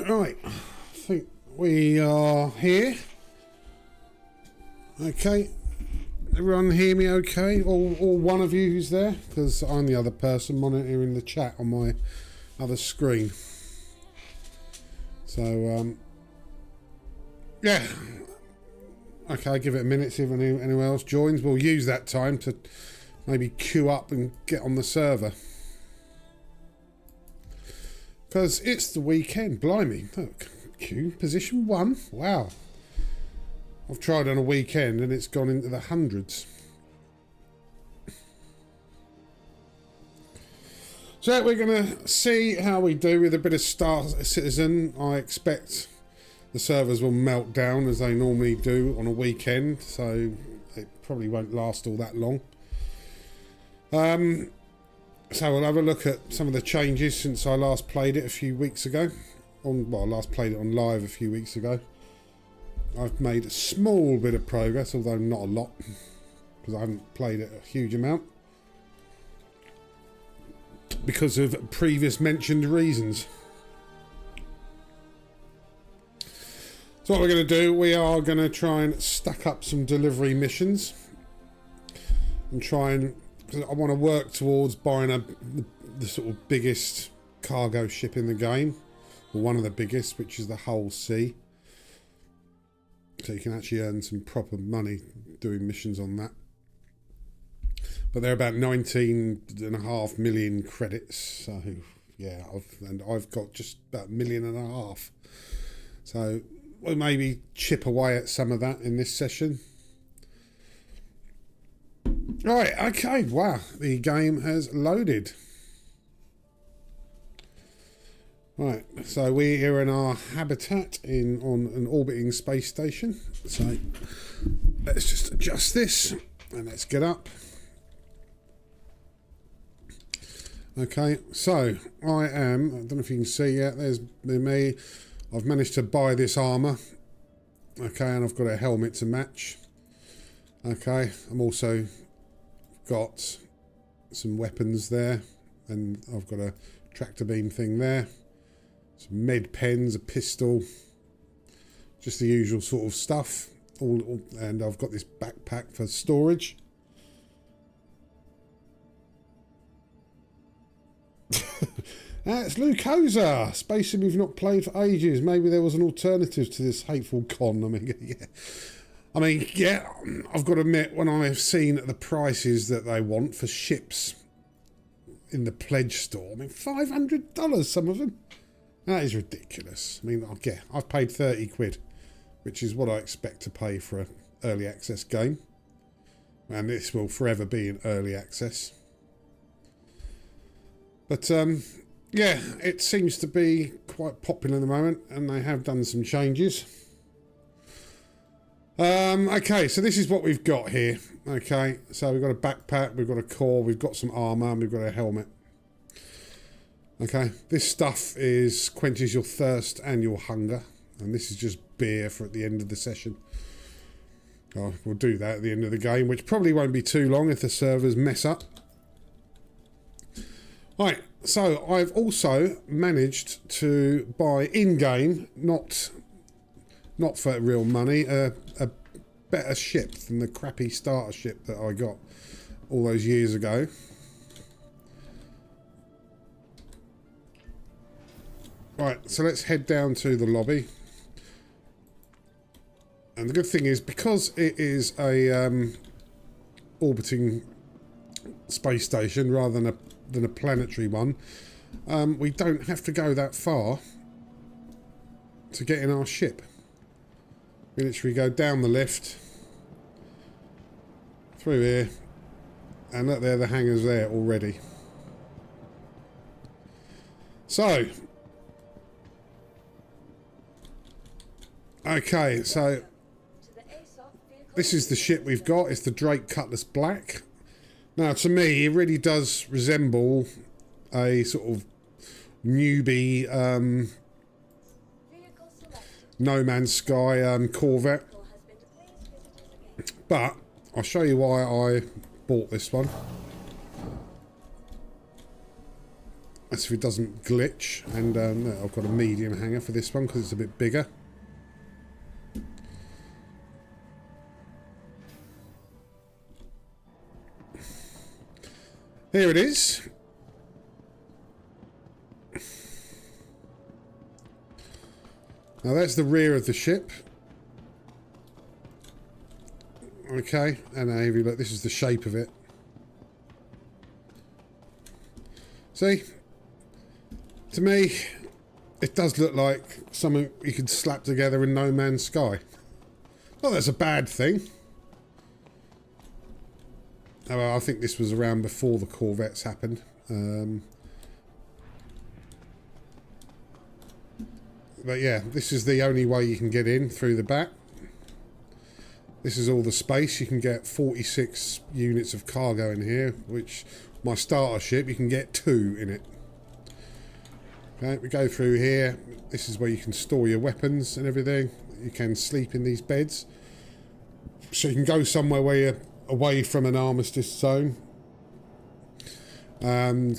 Right, I think we are here. Okay, everyone hear me okay? All one of you who's there? Because I'm the other person monitoring the chat on my other screen. So, yeah. Okay, give it a minute, see if anyone else joins. We'll use that time to maybe queue up and get on the server. Because it's the weekend, blimey. Look, queue, position 1. Wow. I've tried on a weekend and it's gone into the hundreds. So we're going to see how we do with a bit of Star Citizen. I expect the servers will melt down as they normally do on a weekend, so it probably won't last all that long. So we'll have a look at some of the changes since I last played it a few weeks ago. I last played it on live a few weeks ago. I've made a small bit of progress, although not a lot, because I haven't played it a huge amount. Because of previous mentioned reasons. So what we're going to do, we are going to try and stack up some delivery missions. And try and... I want to work towards buying the sort of biggest cargo ship in the game. Or one of the biggest, which is the Hull C. So you can actually earn some proper money doing missions on that. But they're about 19.5 million credits. So yeah, I've got just about 1.5 million. So we'll maybe chip away at some of that in this session. Right, okay, wow, the game has loaded. Right, so we're here in our habitat on an orbiting space station. So let's just adjust this and let's get up. Okay, so I don't know if you can see yet, there's me. I've managed to buy this armour. Okay, and I've got a helmet to match. Okay, I'm also got some weapons there, and I've got a tractor beam thing there, some med pens, a pistol, just the usual sort of stuff. And I've got this backpack for storage. That's Lucosa, space sim we've not played for ages. Maybe there was an alternative to this hateful con. I mean, yeah, I've got to admit, when I've seen the prices that they want for ships in the pledge store, I mean, $500, some of them. That is ridiculous. I mean, yeah, I've paid 30 quid, which is what I expect to pay for an early access game. And this will forever be in early access. But, yeah, it seems to be quite popular at the moment, and they have done some changes. Okay, so this is what we've got here. Okay, so we've got a backpack, we've got a core, we've got some armour, and we've got a helmet. Okay, this stuff quenches your thirst and your hunger, and this is just beer for at the end of the session. Oh, we'll do that at the end of the game, which probably won't be too long if the servers mess up. Right, so I've also managed to buy in-game, not for real money, a better ship than the crappy starter ship that I got all those years ago. Right, so let's head down to the lobby. And the good thing is, because it is a orbiting space station rather than a planetary one, we don't have to go that far to get in our ship. We literally go down the lift, through here, and look there, the hangar's there already. So, okay, so this is the ship we've got. It's the Drake Cutlass Black. Now, to me, it really does resemble a sort of newbie No Man's Sky Corvette. But I'll show you why I bought this one. That's if it doesn't glitch. And I've got a medium hanger for this one because it's a bit bigger. Here it is. Now that's the rear of the ship. Okay, and now if you look, this is the shape of it. See? To me, it does look like something you could slap together in No Man's Sky. Not that's a bad thing. However, I think this was around before the Corvettes happened. But yeah, this is the only way you can get in through the back. This is all the space. You can get 46 units of cargo in here, which my starter ship, you can get 2 in it. Okay, we go through here. This is where you can store your weapons and everything. You can sleep in these beds. So you can go somewhere where you're away from an armistice zone. And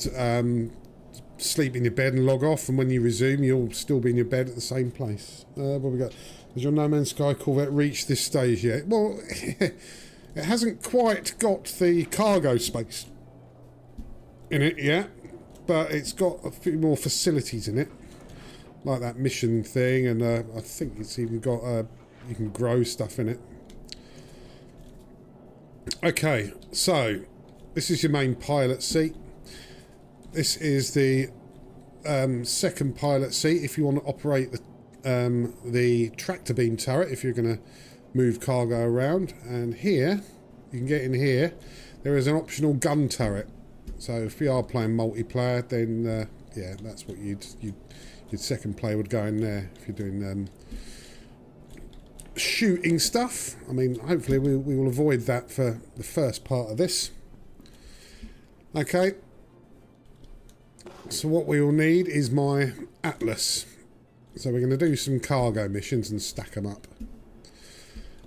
sleep in your bed and log off, and when you resume you'll still be in your bed at the same place. What we got? Has your No Man's Sky Corvette reached this stage yet? Well, it hasn't quite got the cargo space in it yet, but it's got a few more facilities in it, like that mission thing, and I think it's even got you can grow stuff in it. Okay, so this is your main pilot seat. This is the second pilot seat if you want to operate the tractor beam turret, if you're going to move cargo around. And here, you can get in here, there is an optional gun turret. So if you are playing multiplayer, then yeah, that's what your second player would go in there if you're doing shooting stuff. I mean, hopefully we will avoid that for the first part of this. Okay. So what we will need is my Atlas. So we're going to do some cargo missions and stack them up.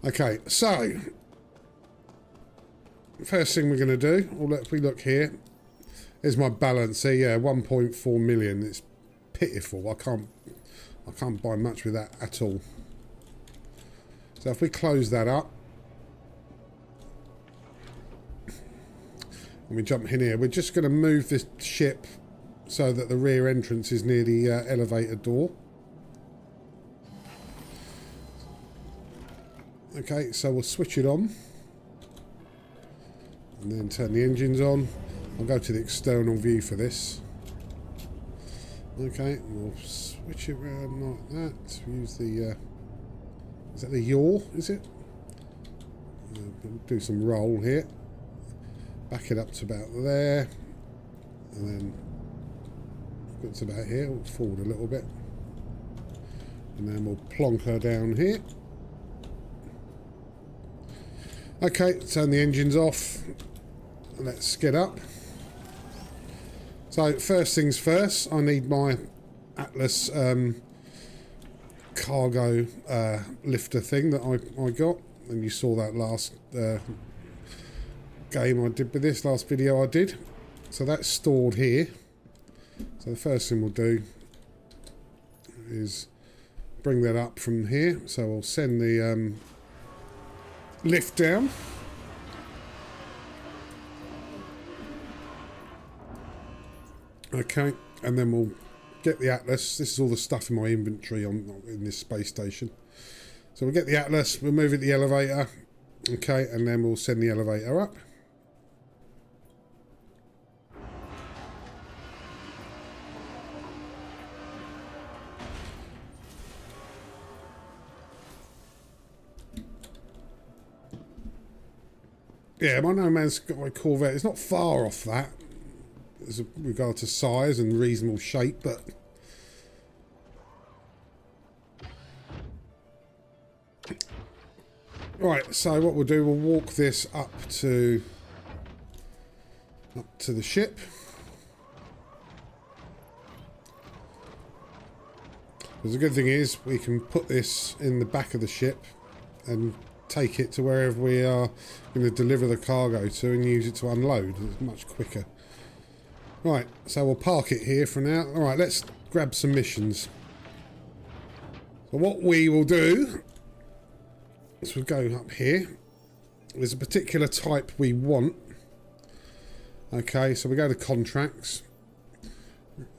Okay, so first thing we're going to do, if we look here, there's my balance here. Yeah, 1.4 million. It's pitiful. I can't buy much with that at all. So if we close that up and we jump in here, we're just going to move this ship so that the rear entrance is near the elevator door. Okay, so we'll switch it on and then turn the engines on. I'll go to the external view for this. Okay, we'll switch it around like that. Use the is that the yaw, is it? We'll do some roll here. Back it up to about there, and then it's about here. We'll forward a little bit, and then we'll plonk her down here. Okay, turn the engines off. Let's skid up. So first things first, I need my Atlas cargo lifter thing that I got, and you saw that last game I did with this, last video I did. So that's stored here. So the first thing we'll do is bring that up from here. So we'll send the lift down. Okay, and then we'll get the Atlas. This is all the stuff in my inventory in this space station. So we'll get the Atlas, we'll move it to the elevator. Okay, and then we'll send the elevator up. Yeah, my No Man's Sky Corvette is not far off that as regard to size and reasonable shape, but right, so what we'll do, we'll walk this up to the ship. Because the good thing is we can put this in the back of the ship and take it to wherever we are going to deliver the cargo to and use it to unload. It's much quicker. Right, so we'll park it here for now. Alright, let's grab some missions. So what we will do is we'll go up here. There's a particular type we want. Okay, so we go to contracts.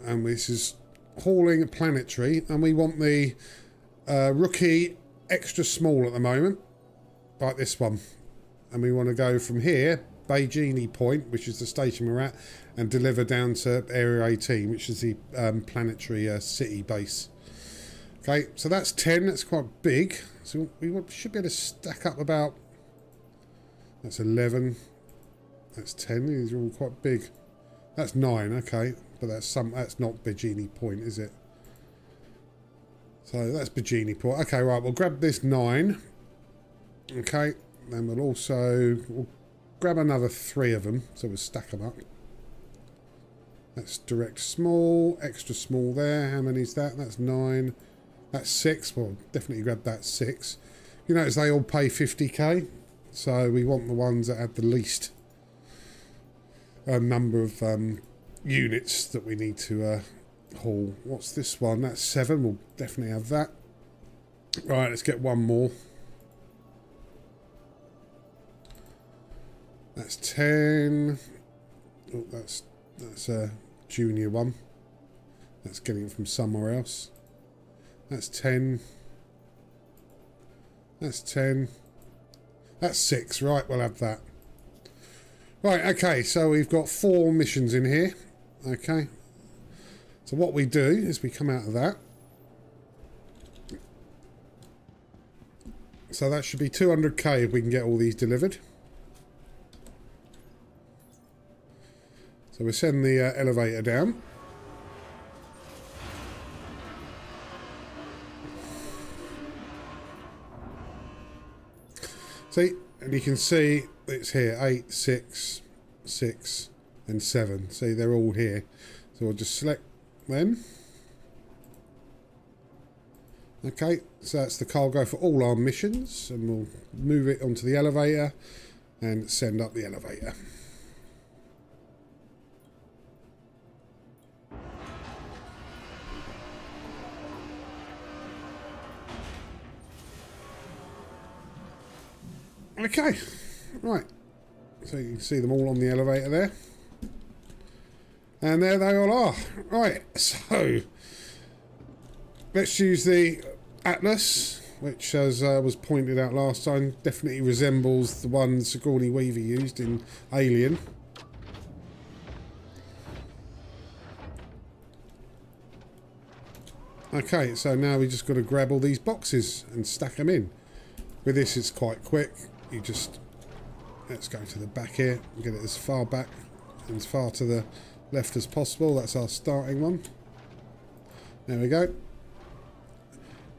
And this is hauling planetary. And we want the rookie extra small at the moment. Like this one. And we want to go from here, Beijini Point, which is the station we're at, and deliver down to Area 18, which is the planetary city base. Okay, so that's 10. That's quite big. So we should be able to stack up about... That's 11. That's 10. These are all quite big. That's 9. Okay, but that's not Beijini Point, is it? So that's Beijini Point. Okay, right. We'll grab this 9. Okay, then we'll grab another 3 of them, so we'll stack them up. That's direct small, extra small there. How many is that? That's 9. That's 6. Well, definitely grab that 6. You notice they all pay 50k, so we want the ones that have the least number of units that we need to haul. What's this one? That's 7. We'll definitely have that. Right, let's get one more. That's 10. Oh, that's a junior one. That's getting it from somewhere else. That's 10. That's 10. That's 6. Right, we'll have that. Right, okay, so we've got 4 missions in here. Okay. So what we do is we come out of that. So that should be 200k if we can get all these delivered. So we send the elevator down. See, and you can see it's here 8, 6, 6, and 7. See, they're all here. So we'll just select them. Okay, so that's the cargo for all our missions, and we'll move it onto the elevator and send up the elevator. Okay, right, so you can see them all on the elevator there, and there they all are. Right, so let's use the Atlas, which, as was pointed out last time, definitely resembles the one Sigourney Weaver used in Alien. Okay, so now we just got to grab all these boxes and stack them in. With this, it's quite quick. You just, let's go to the back here and get it as far back and as far to the left as possible. That's our starting one. There we go.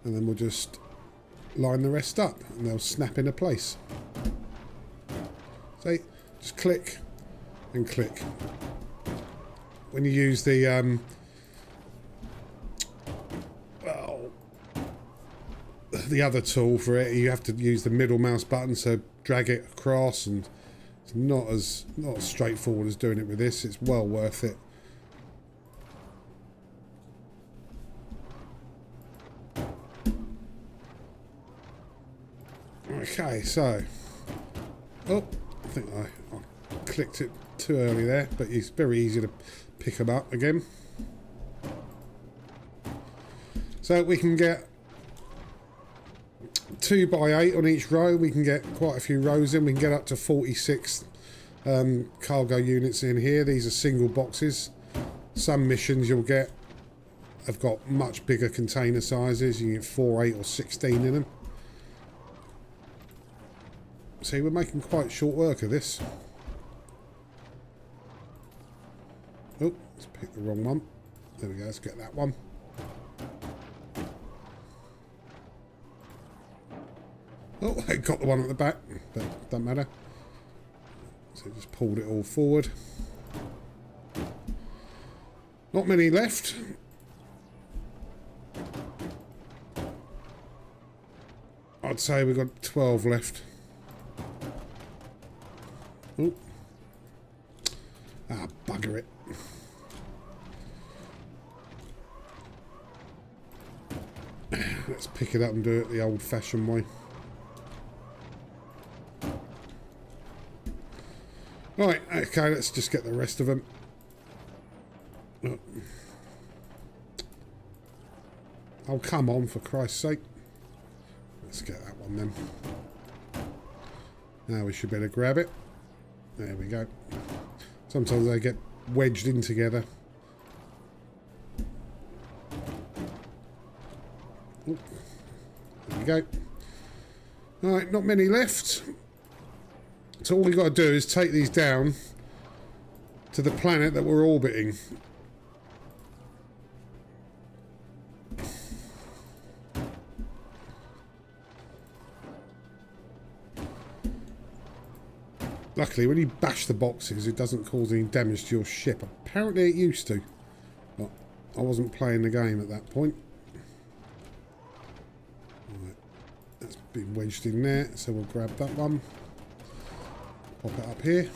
And then we'll just line the rest up and they'll snap into place. See, just click and click. When you use the other tool for it, you have to use the middle mouse button, so drag it across, and it's not as straightforward as doing it with this. It's well worth it. Okay, so I think I clicked it too early there, but it's very easy to pick them up again. So we can get 2 by 8 on each row. We can get quite a few rows in. We can get up to 46 cargo units in here. These are single boxes. Some missions you'll get have got much bigger container sizes. You can get 4, 8 or 16 in them. See, we're making quite short work of this. Oh, let's pick the wrong one. There we go, let's get that one. Oh, I got the one at the back, but doesn't matter. So just pulled it all forward. Not many left. I'd say we've got 12 left. Oh. Ah, bugger it. Let's pick it up and do it the old-fashioned way. Right, okay, let's just get the rest of them. Oh, come on, for Christ's sake. Let's get that one then. Now we should better grab it. There we go. Sometimes they get wedged in together. Ooh. There we go. Alright, not many left. So all we've got to do is take these down to the planet that we're orbiting. Luckily, when you bash the boxes, it doesn't cause any damage to your ship. Apparently it used to. But I wasn't playing the game at that point. Right. That's been wedged in there, so we'll grab that one. Pop it up here.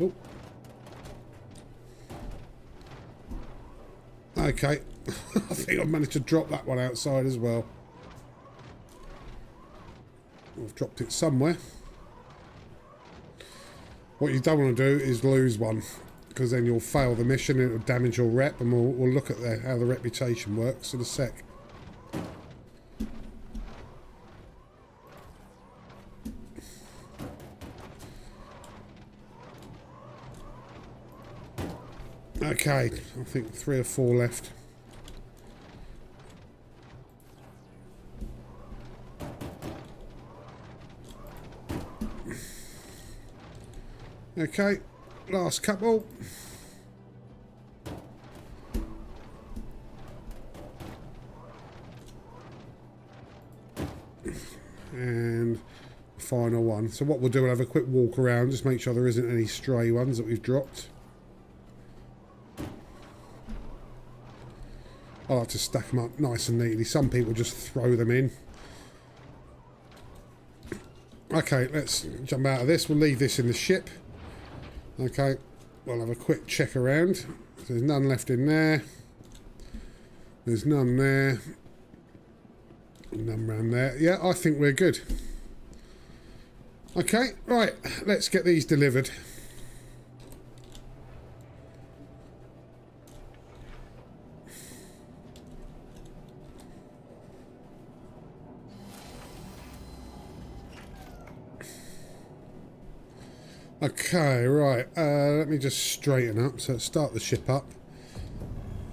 Oh. Okay. I think I've managed to drop that one outside as well. I've dropped it somewhere. What you don't want to do is lose one, because then you'll fail the mission and it'll damage your rep, and we'll look at how the reputation works in a sec. Okay, I think 3 or 4 left. Okay, last couple. And final one. So what we'll do, we'll have a quick walk around, just make sure there isn't any stray ones that we've dropped. I like to stack them up nice and neatly. Some people just throw them in. Okay, let's jump out of this. We'll leave this in the ship. Okay, we'll have a quick check around. There's none left in there. There's none there. None around there. Yeah, I think we're good. Okay, right, let's get these delivered. Okay, right, let me just straighten up. So start the ship up.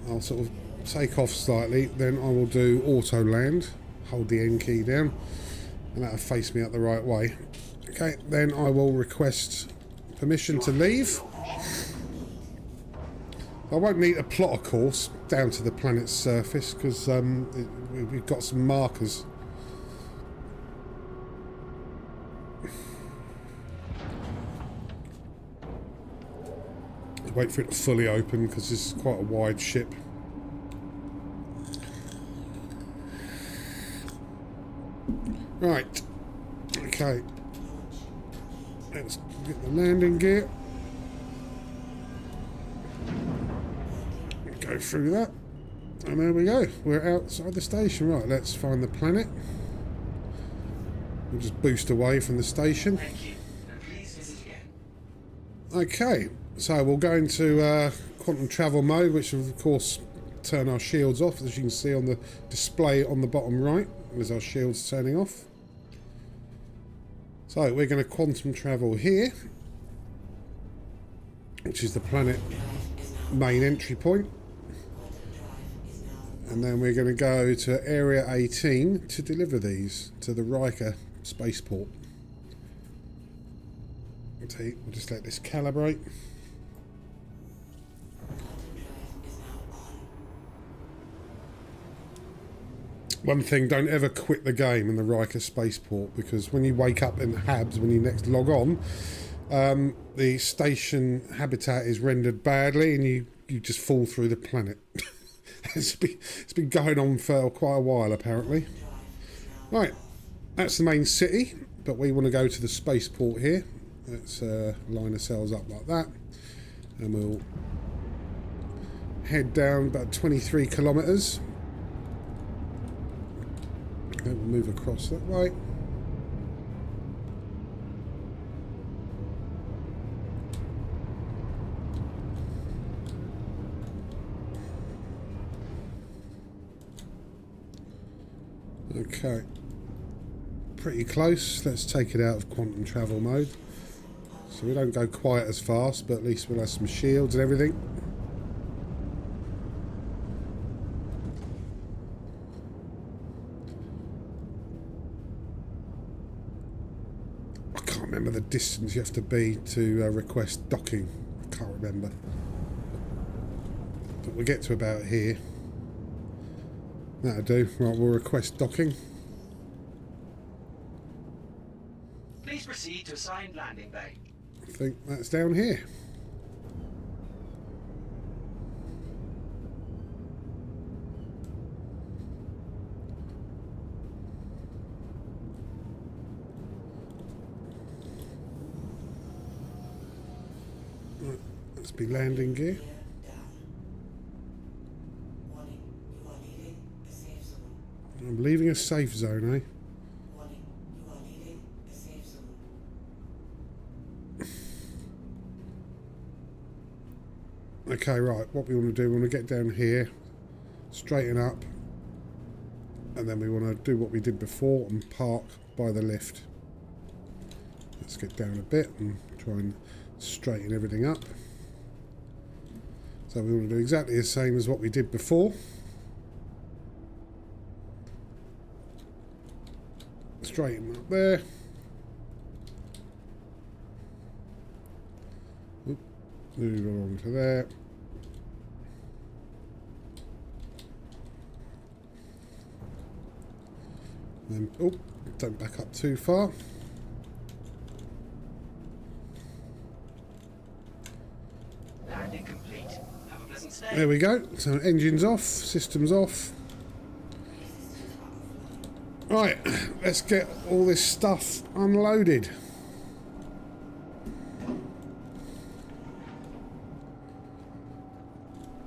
I'll sort of take off slightly, then I will do auto land. Hold the N key down, and that'll face me out the right way. Okay, then I will request permission to leave. I won't need to plot a course down to the planet's surface, because we've got some markers. Wait for it to fully open, because this is quite a wide ship. Right. Okay. Let's get the landing gear. Go through that. And there we go. We're outside the station. Right, let's find the planet. We'll just boost away from the station. Okay. So we'll go into quantum travel mode, which will of course turn our shields off, as you can see on the display on the bottom right, with our shields turning off. So we're going to quantum travel here, which is the planet main entry point. And then we're going to go to Area 18 to deliver these to the Riker spaceport. Okay, we'll just let this calibrate. One thing, don't ever quit the game in the Riker spaceport, because when you wake up in the Habs, when you next log on, the station habitat is rendered badly and you just fall through the planet. It's been going on for quite a while, apparently. Right, that's the main city, but we want to go to the spaceport here. Let's line ourselves up like that, and we'll head down about 23 kilometres. move across that way. Okay, pretty close. Let's take it out of quantum travel mode, so we don't go quite as fast, but at least we'll have some shields and everything. I can't remember the distance you have to be to request docking. I can't remember, but we'll get to about here. That'll do. Right, we'll request docking. Please proceed to assigned landing bay. I think that's down here. Right, let's be landing gear. I'm leaving a safe zone, eh? Warning, you are leaving a safe zone. Okay, right, what we want to do, we want to get down here, straighten up, and then we want to do what we did before and park by the lift. Let's get down a bit and try and straighten everything up. So we want to do exactly the same as what we did before. Straighten up there. Oop, move along to there. Then, oh, don't back up too far. Landing complete. Have a pleasant stay. There we go. So engines off, systems off. Right, let's get all this stuff unloaded.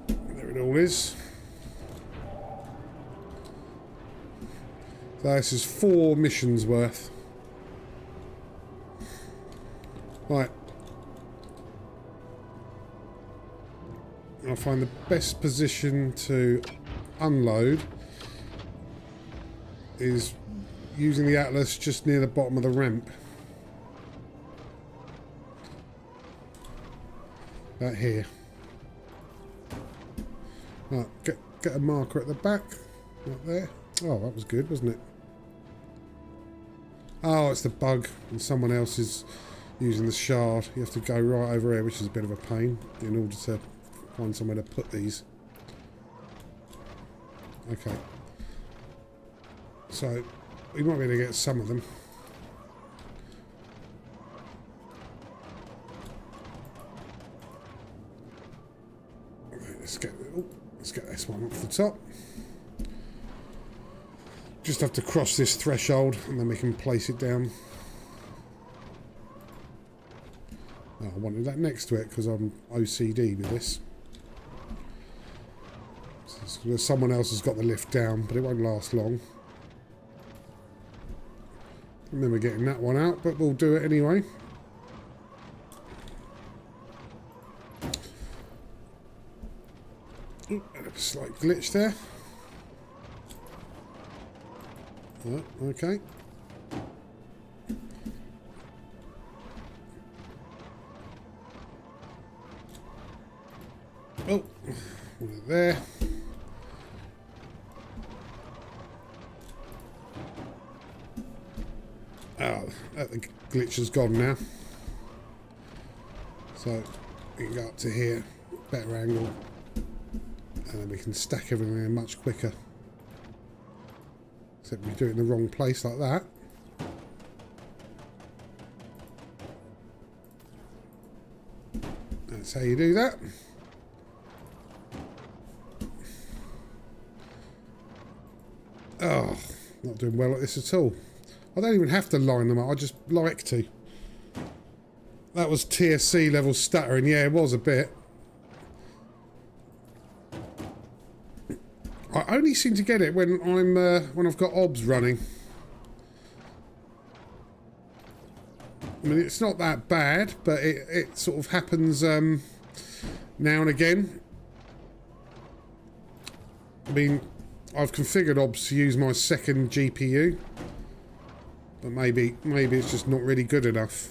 There it all is. So this is 4 missions worth. Right. I'll find the best position to unload is using the Atlas just near the bottom of the ramp. That here. Right, get a marker at the back. Right there. Oh, that was good, wasn't it? Oh, it's the bug, and someone else is using the shard. You have to go right over here, which is a bit of a pain, in order to find somewhere to put these. Okay. So, we might be able to get some of them. Let's get this one off the top. Just have to cross this threshold and then we can place it down. Oh, I wanted that next to it because I'm OCD with this. So someone else has got the lift down, but it won't last long. I remember getting that one out, but we'll do it anyway. Ooh, a slight glitch there. Oh, okay. Oh, one there. Oh, the glitch has gone now. So we can go up to here, better angle, and then we can stack everything in much quicker. Except we do it in the wrong place like that. That's how you do that. Oh, not doing well at this at all. I don't even have to line them up, I just like to. That was TSC level stuttering, yeah, it was a bit. I only seem to get it when I've got OBS running. I mean, it's not that bad, but it sort of happens now and again. I mean, I've configured OBS to use my second GPU, but maybe it's just not really good enough.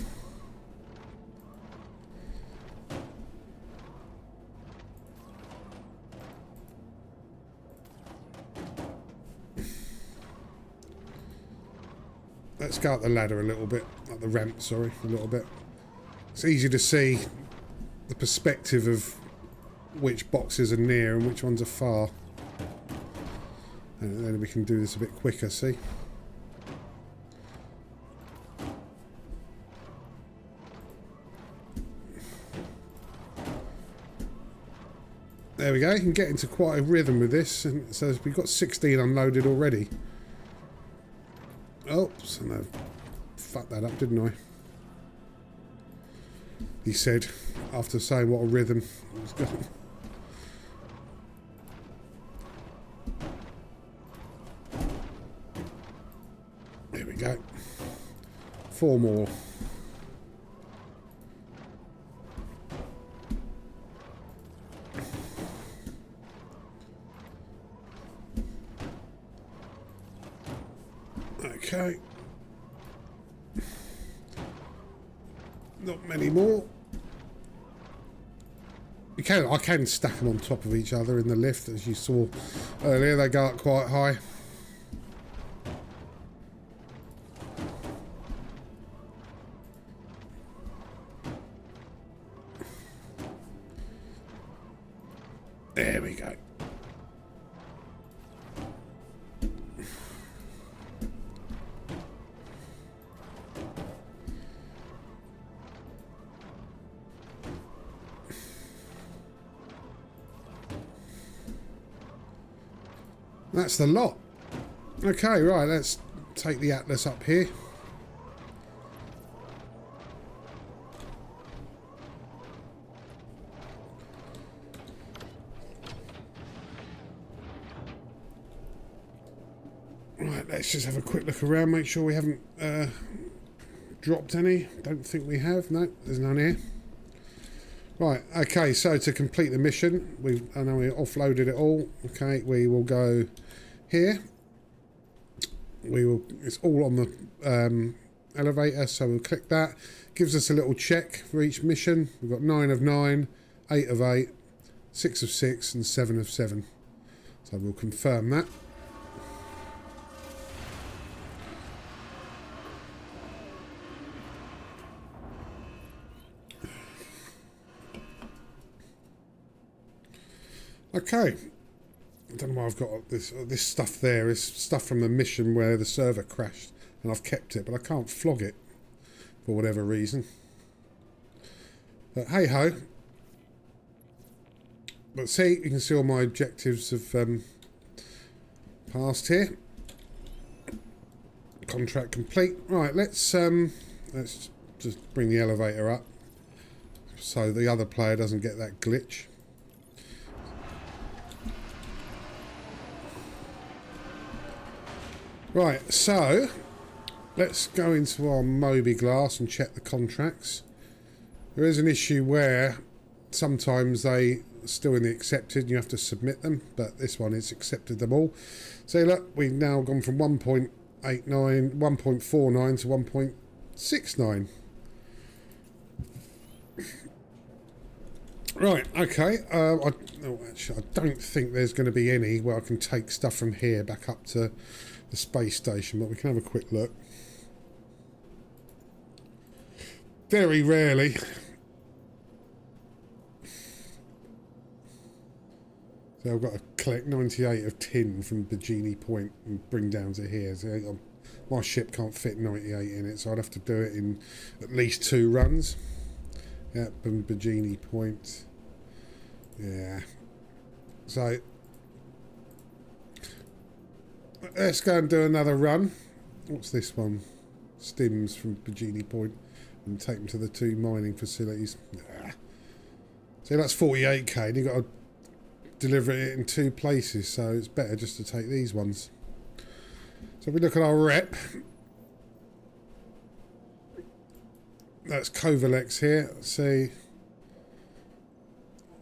Let's go up the ladder a little bit, up the ramp, sorry, a little bit. It's easy to see the perspective of which boxes are near and which ones are far. And then we can do this a bit quicker, see? There we go, you can get into quite a rhythm with this. And so we've got 16 unloaded already. Oops, and I fucked that up, didn't I? He said, after saying what a rhythm it was going. There we go. 4 more. Okay. Not many more. I can stack them on top of each other in the lift, as you saw earlier. They go up quite high. There we go. That's the lot. Okay, right, let's take the Atlas up here. Right, let's just have a quick look around, make sure we haven't dropped any. Don't think we have. No, there's none here. Right, okay, so to complete the mission, I know we offloaded it all. Okay, we will go here. It's all on the elevator, so we'll click that. Gives us a little check for each mission. We've got 9 of 9, 8 of 8, 6 of 6, and 7 of 7. So we'll confirm that. Okay, I don't know why I've got this stuff there. It's stuff from the mission where the server crashed, and I've kept it, but I can't flog it for whatever reason. But hey ho. But see, you can see all my objectives have passed here. Contract complete. Right, let's just bring the elevator up so the other player doesn't get that glitch. Right, so let's go into our mobiGlas and check the contracts. There is an issue where sometimes they are still in the accepted and you have to submit them, but this one is accepted them all. So look, we've now gone from 1.89, 1.49 to 1.69. Right, okay. Actually, I don't think there's going to be any where I can take stuff from here back up to the space station, but we can have a quick look. Very rarely. So I've got to collect 98 of tin from Bikini Point and bring down to here. So my ship can't fit 98 in it, so I'd have to do it in at least 2 runs. Yep, and Bikini Point. Yeah. So let's go and do another run. What's this one? Stims from Bikini Point, and take them to the 2 mining facilities. So that's 48k, and you've got to deliver it in 2 places, so it's better just to take these ones. So if we look at our rep, That's Kovalex here. Let's see.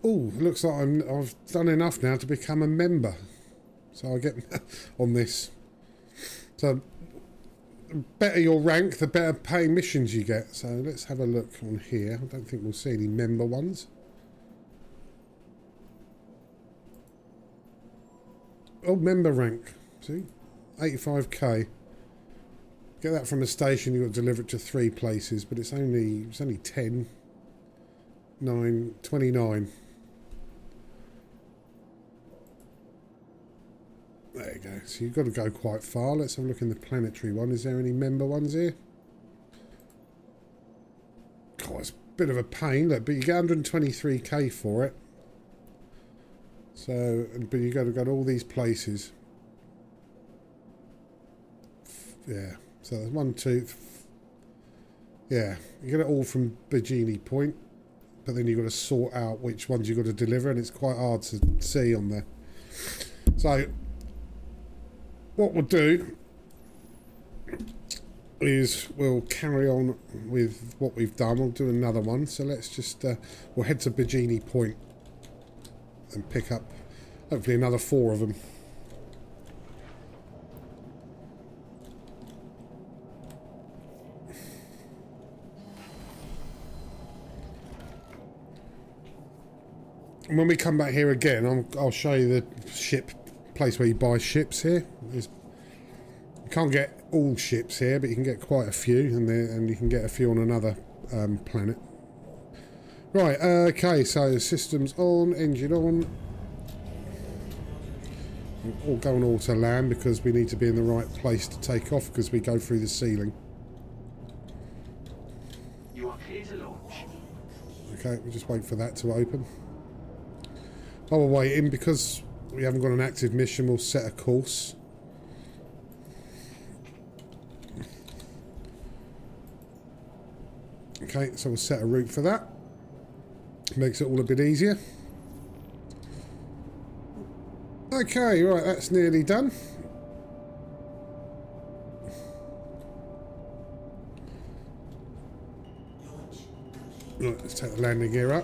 Oh, it looks like I've done enough now to become a member. So I get on this. So the better your rank, the better paying missions you get. So let's have a look on here. I don't think we'll see any member ones. Oh, member rank. See? 85k. Get that from a station, you've got to deliver it to 3 places, but it's only 10. 9, 29. There you go. So you've got to go quite far. Let's have a look in the planetary one. Is there any member ones here? God, it's a bit of a pain, look, but you get 123k for it. So, but you got to go to all these places. Yeah. So there's 1, 2. Yeah, you get it all from Bikini Point, but then you've got to sort out which ones you've got to deliver, and it's quite hard to see on there. So what we'll do is we'll carry on with what we've done. We'll do another one. So let's just we'll head to Bikini Point and pick up hopefully another 4 of them. And when we come back here again, I'll show you the ship place where you buy ships here. You can't get all ships here, but you can get quite a few, and you can get a few on another planet. Right, okay, so systems on, engine on. All go on auto land because we need to be in the right place to take off because we go through the ceiling. You are clear to launch. Okay, we'll just wait for that to open. While we're waiting, because we haven't got an active mission, we'll set a course. Okay, so we'll set a route for that. Makes it all a bit easier. Okay, right, that's nearly done. Right, let's take the landing gear up.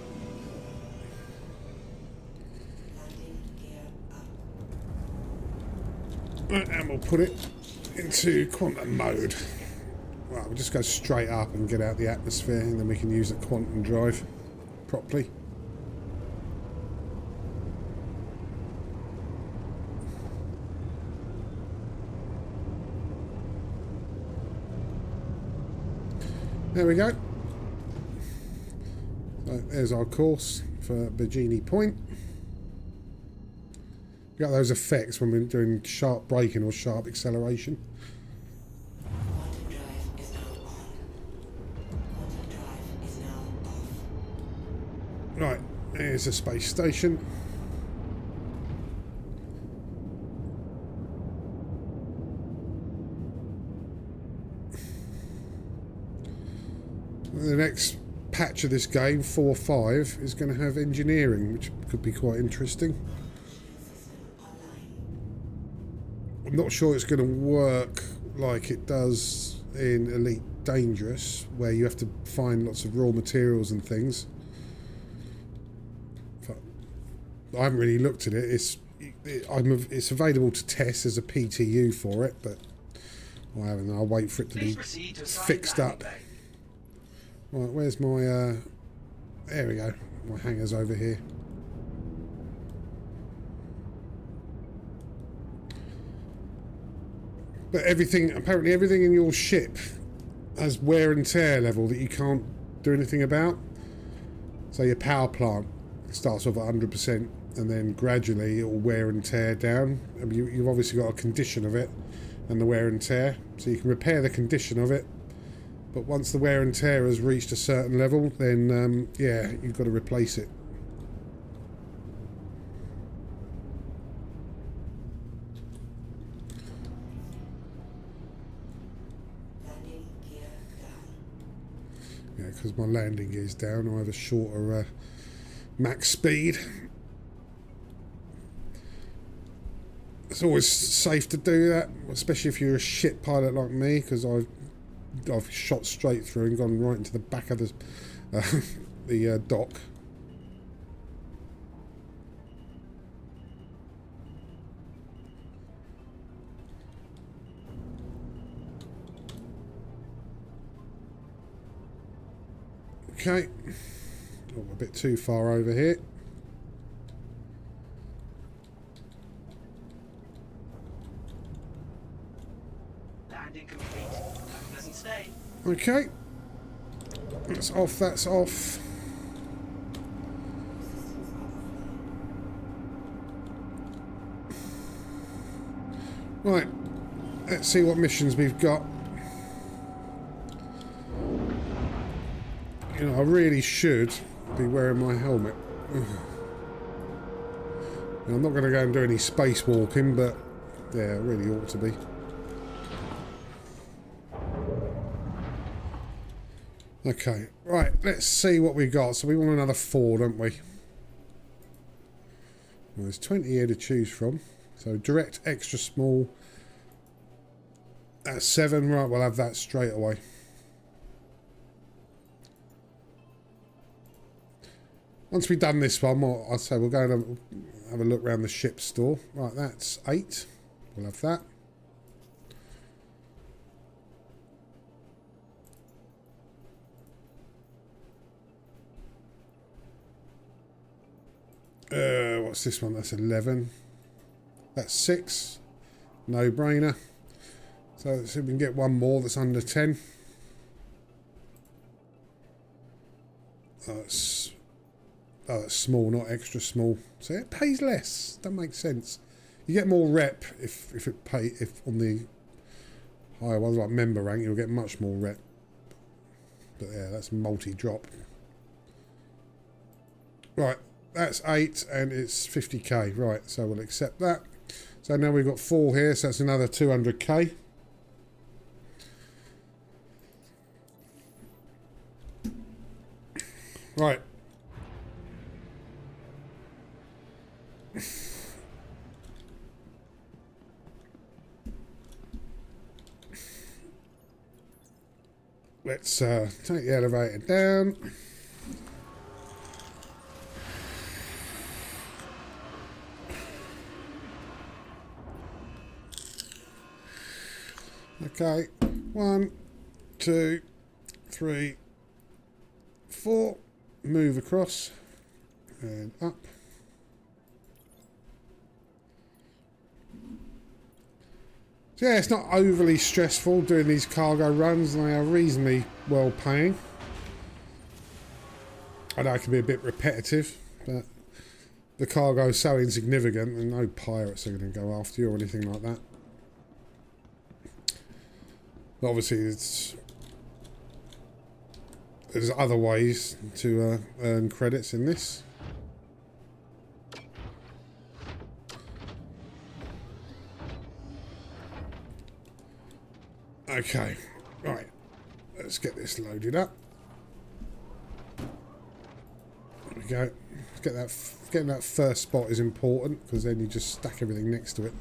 Right, and we'll put it into quantum mode. Right, we'll just go straight up and get out the atmosphere, and then we can use the quantum drive properly. There we go. So there's our course for Bikini Point. We got those effects when we're doing sharp braking or sharp acceleration. Quantum drive is now on. Quantum drive is now off. Right, there's a space station. The next patch of this game, 4.5, is going to have engineering, which could be quite interesting. I'm not sure it's going to work like it does in Elite Dangerous, where you have to find lots of raw materials and things. But I haven't really looked at it. It's available to test as a PTU for it, but I haven't. I'll wait for it to be fixed up. Right, where's my, there we go, my hangar's over here. But apparently everything in your ship has wear and tear level that you can't do anything about. So your power plant starts off at 100% and then gradually it will wear and tear down. I mean, you've obviously got a condition of it and the wear and tear. So you can repair the condition of it. But once the wear and tear has reached a certain level, then, yeah, you've got to replace it. Landing gear down. Yeah, because my landing gear is down, I have a shorter max speed. It's always safe to do that, especially if you're a shit pilot like me, because I've I've shot straight through and gone right into the back of the dock. Okay, oh, a bit too far over here. Landing complete. Have a pleasant stay. Okay, that's off, that's off. Right, let's see what missions we've got. You know, I really should be wearing my helmet. I'm not going to go and do any spacewalking, but yeah, I really ought to be. Okay, right, let's see what we got. So we want another 4, don't we? Well, there's 20 here to choose from. So direct, extra small. That's 7, right, we'll have that straight away. Once we've done this one, I'll say we'll go and have a look around the ship store. Right, that's 8. We'll have that. What's this one? That's 11. That's 6. No brainer. So let's see if we can get one more that's under 10. That's small, not extra small. So it pays less. Doesn't make sense. You get more rep if on the higher ones like member rank, you'll get much more rep. But yeah, that's multi-drop. Right, that's 8 and it's 50k. Right, so we'll accept that. So now we've got 4 here, so that's another 200k. Right. Let's take the elevator down. Okay, 1, 2, 3, 4. Move across and up. So yeah, it's not overly stressful doing these cargo runs, and they are reasonably well paying. I know it can be a bit repetitive, but the cargo is so insignificant and no pirates are going to go after you or anything like that. But obviously there's other ways to earn credits in this. Okay, right, let's get this loaded up. There we go. Getting that first spot is important, because then you just stack everything next to it,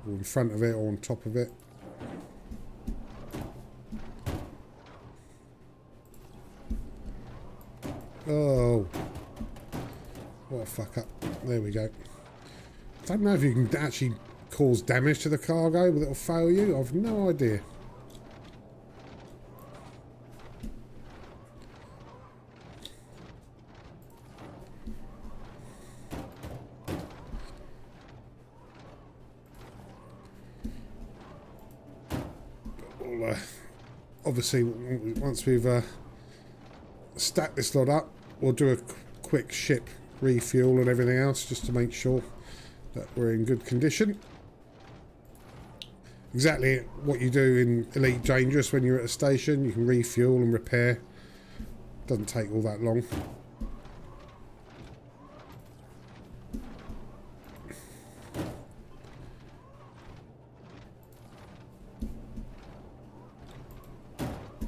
or in front of it, or on top of it. Oh, what a fuck up. There we go. I don't know if you can actually cause damage to the cargo, but it'll fail you. I've no idea. Well, obviously, once we've stacked this lot up, we'll do a quick ship refuel and everything else, just to make sure that we're in good condition. Exactly what you do in Elite Dangerous when you're at a station. You can refuel and repair. Doesn't take all that long.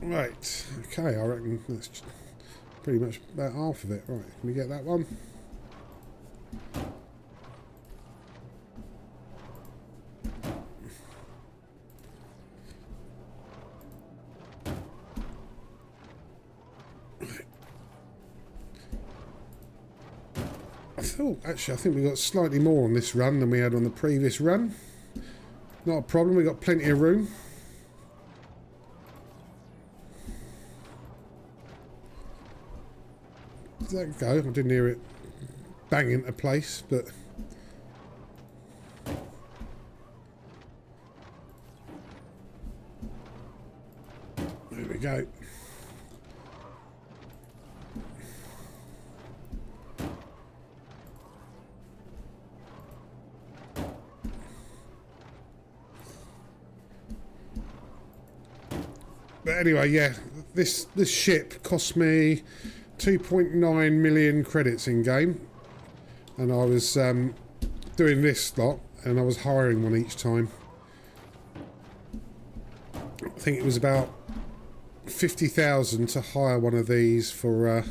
Right, okay, I reckon that's pretty much about half of it. Right, can we get that one? Oh, actually, I think we got slightly more on this run than we had on the previous run. Not a problem, we got plenty of room. There we go. I didn't hear it bang into place, but there we go. But anyway, yeah, this ship cost me 2.9 million credits in game, and I was doing this lot, and I was hiring one each time. I think it was about 50,000 to hire one of these for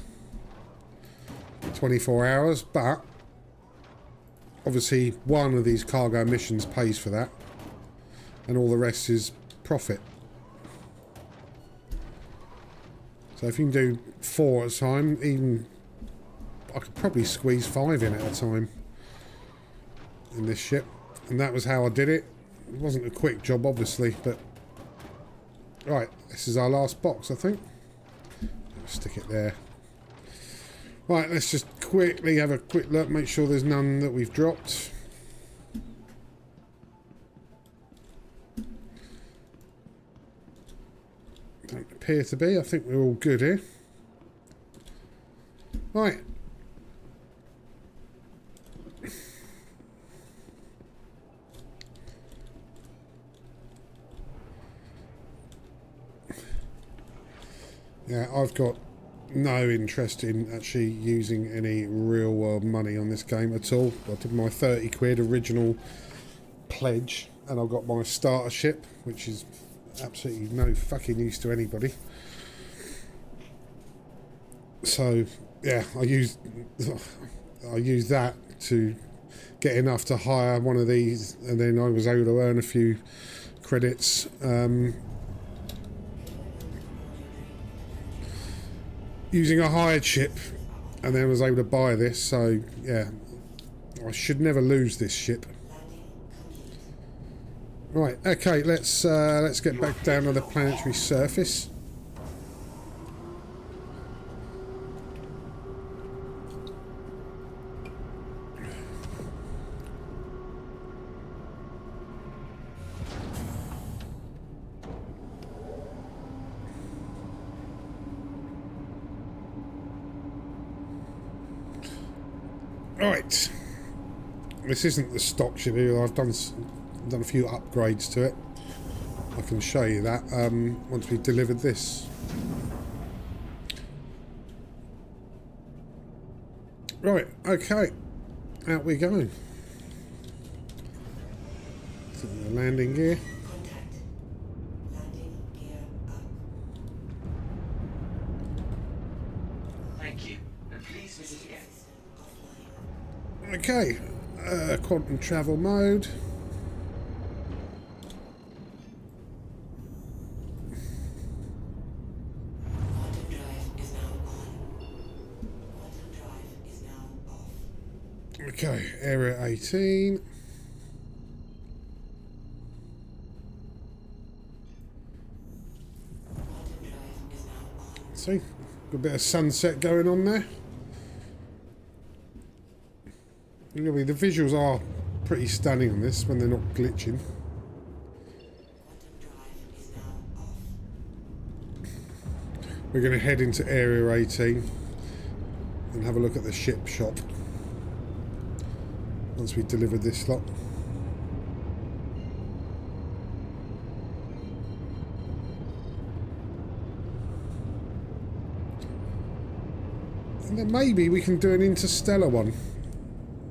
24 hours, but obviously one of these cargo missions pays for that, and all the rest is profit. So if you can do 4 at a time, even I could probably squeeze 5 in at a time in this ship. And that was how I did it. It wasn't a quick job, obviously, but right, this is our last box, I think. Stick it there. Right, let's just quickly have a quick look, make sure there's none that we've dropped. Don't appear to be. I think we're all good here. Right. Yeah, I've got no interest in actually using any real world money on this game at all. I did my 30 quid original pledge, and I've got my starter ship, which is absolutely no fucking use to anybody. So yeah, I use that to get enough to hire one of these, and then I was able to earn a few credits using a hired ship, and then was able to buy this. So yeah, I should never lose this ship. Right, okay, let's get back down to the planetary surface. Right, this isn't the stock ship here. I've done a few upgrades to it. I can show you that once we've delivered this. Right, okay, out we go. So the landing gear. Contact. Landing gear up. Thank you, and please visit again. Offline. Okay, quantum travel mode. Quantum drive is now on. Quantum drive is now off. Okay, area 18. Quantum drive is now on. See, got a bit of sunset going on there. Anyway, the visuals are pretty stunning on this when they're not glitching. Quantum drive is now off. We're going to head into area 18 and have a look at the ship shop once we've delivered this lot. And then maybe we can do an interstellar one,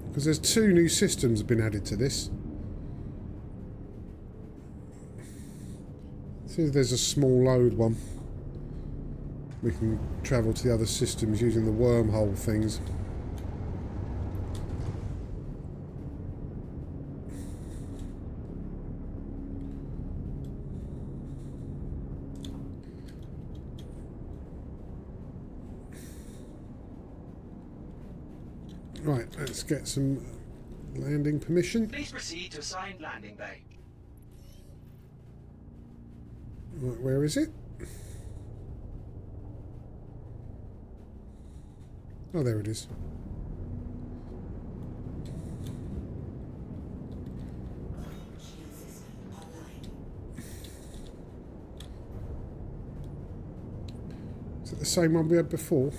because there's 2 new systems have been added to this. See if there's a small load one. We can travel to the other systems using the wormhole things. Right, let's get some landing permission. Please proceed to assigned landing bay. Right, where is it? Oh, there it is. Shield system online. Is it the same one we had before?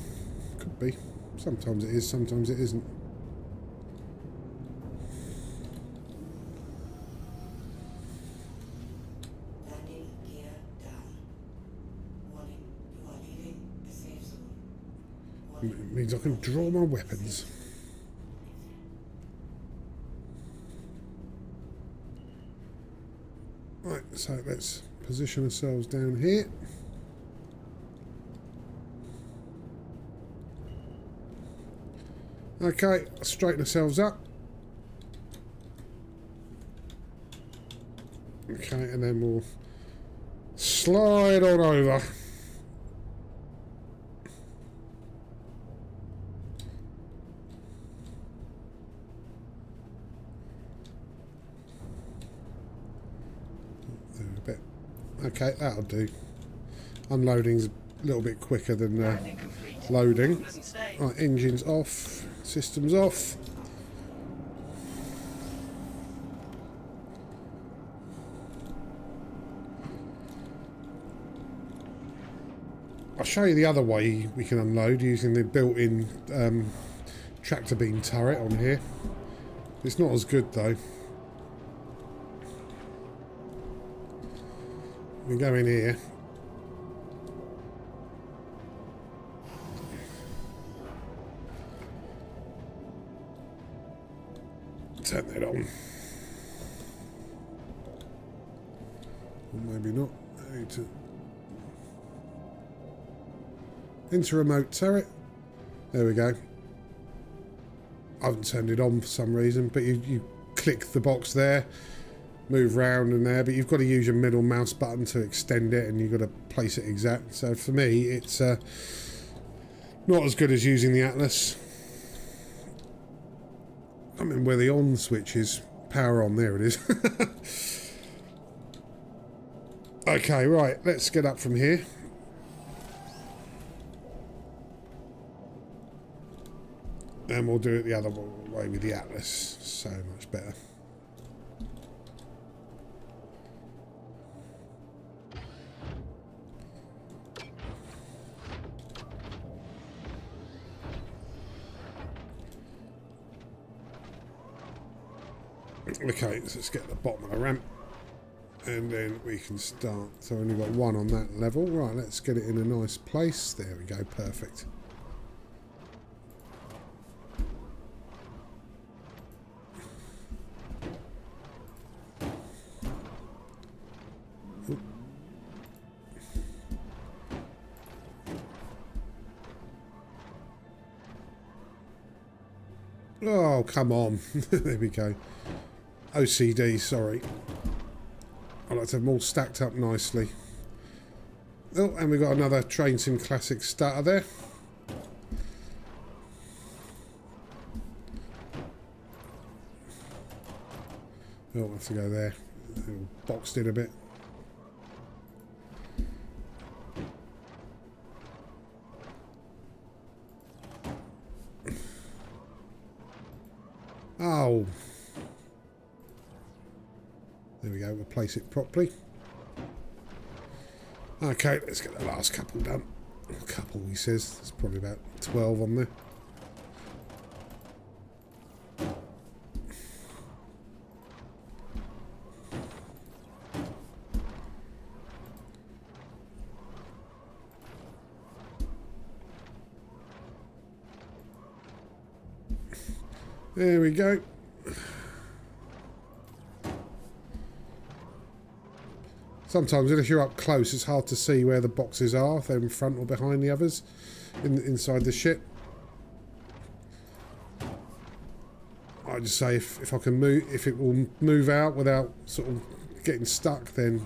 Could be. Sometimes it is, sometimes it isn't. Landing gear down. Warning, you are leaving the safe zone. It means I can draw my weapons. Right, so let's position ourselves down here. Okay, straighten ourselves up. Okay, and then we'll slide on over. There a bit. Okay, that'll do. Unloading's a little bit quicker than Landing complete. loading. Pleasant stay. Right, engines off, systems off. I'll show you the other way we can unload using the built-in tractor beam turret on here. It's not as good though. We go in here. Turn that on. Or maybe not. I need to enter remote turret. There we go. I haven't turned it on for some reason, but you click the box there, move round and there, but you've got to use your middle mouse button to extend it, and you've got to place it exact. So for me, it's not as good as using the Atlas. I mean, where the on switch is, power on, there it is. Okay, right, let's get up from here. And we'll do it the other way with the Atlas. So much better. Okay, so let's get to the bottom of the ramp. And then we can start. So I've only got one on that level. Right, let's get it in a nice place. There we go, perfect. Oh, come on. There we go. OCD, sorry. I like to have them all stacked up nicely. Oh, and we've got another Train Sim Classic starter there. Oh, I have to go there. Boxed in a bit. Oh. There we go, we'll place it properly. Okay, let's get the last couple done. A couple, he says. There's probably about 12 on there. There we go. Sometimes, if you're up close, it's hard to see where the boxes are, if they're in front or behind the others, inside the ship. I just say if I can move, if it will move out without sort of getting stuck, then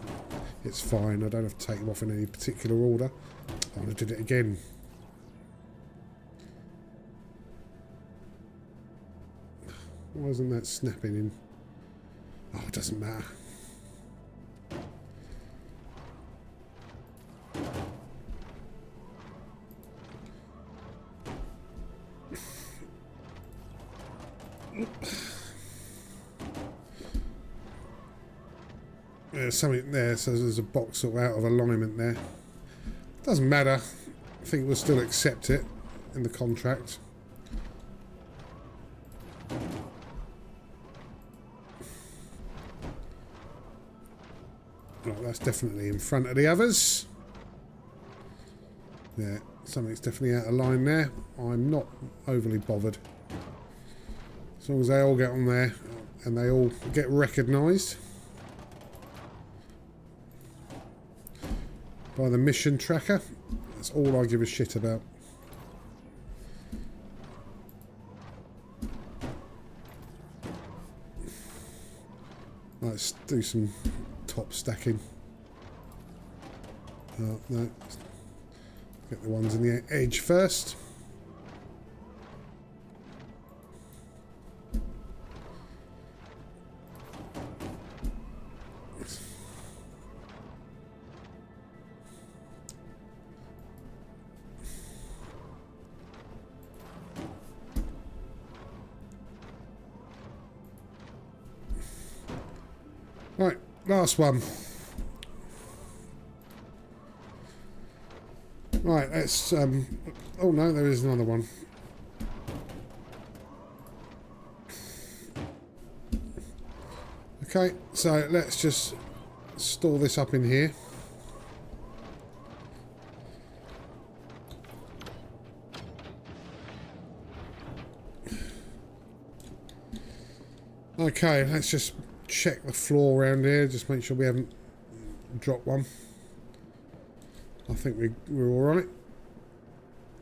it's fine. I don't have to take them off in any particular order. Oh, I did it again. Why isn't that snapping in? Oh, it doesn't matter. There's something there, so there's a box sort of out of alignment there. Doesn't matter. I think we'll still accept it in the contract. Right, that's definitely in front of the others. Yeah, something's definitely out of line there. I'm not overly bothered. As long as they all get on there and they all get recognised by the mission tracker, that's all I give a shit about. Let's do some top stacking. Oh, no. Get the ones in the edge first. Right, last one. Right, let's oh no, there is another one. Okay, so let's just store this up in here. Okay, let's just check the floor around here, just make sure we haven't dropped one. I think we're all right.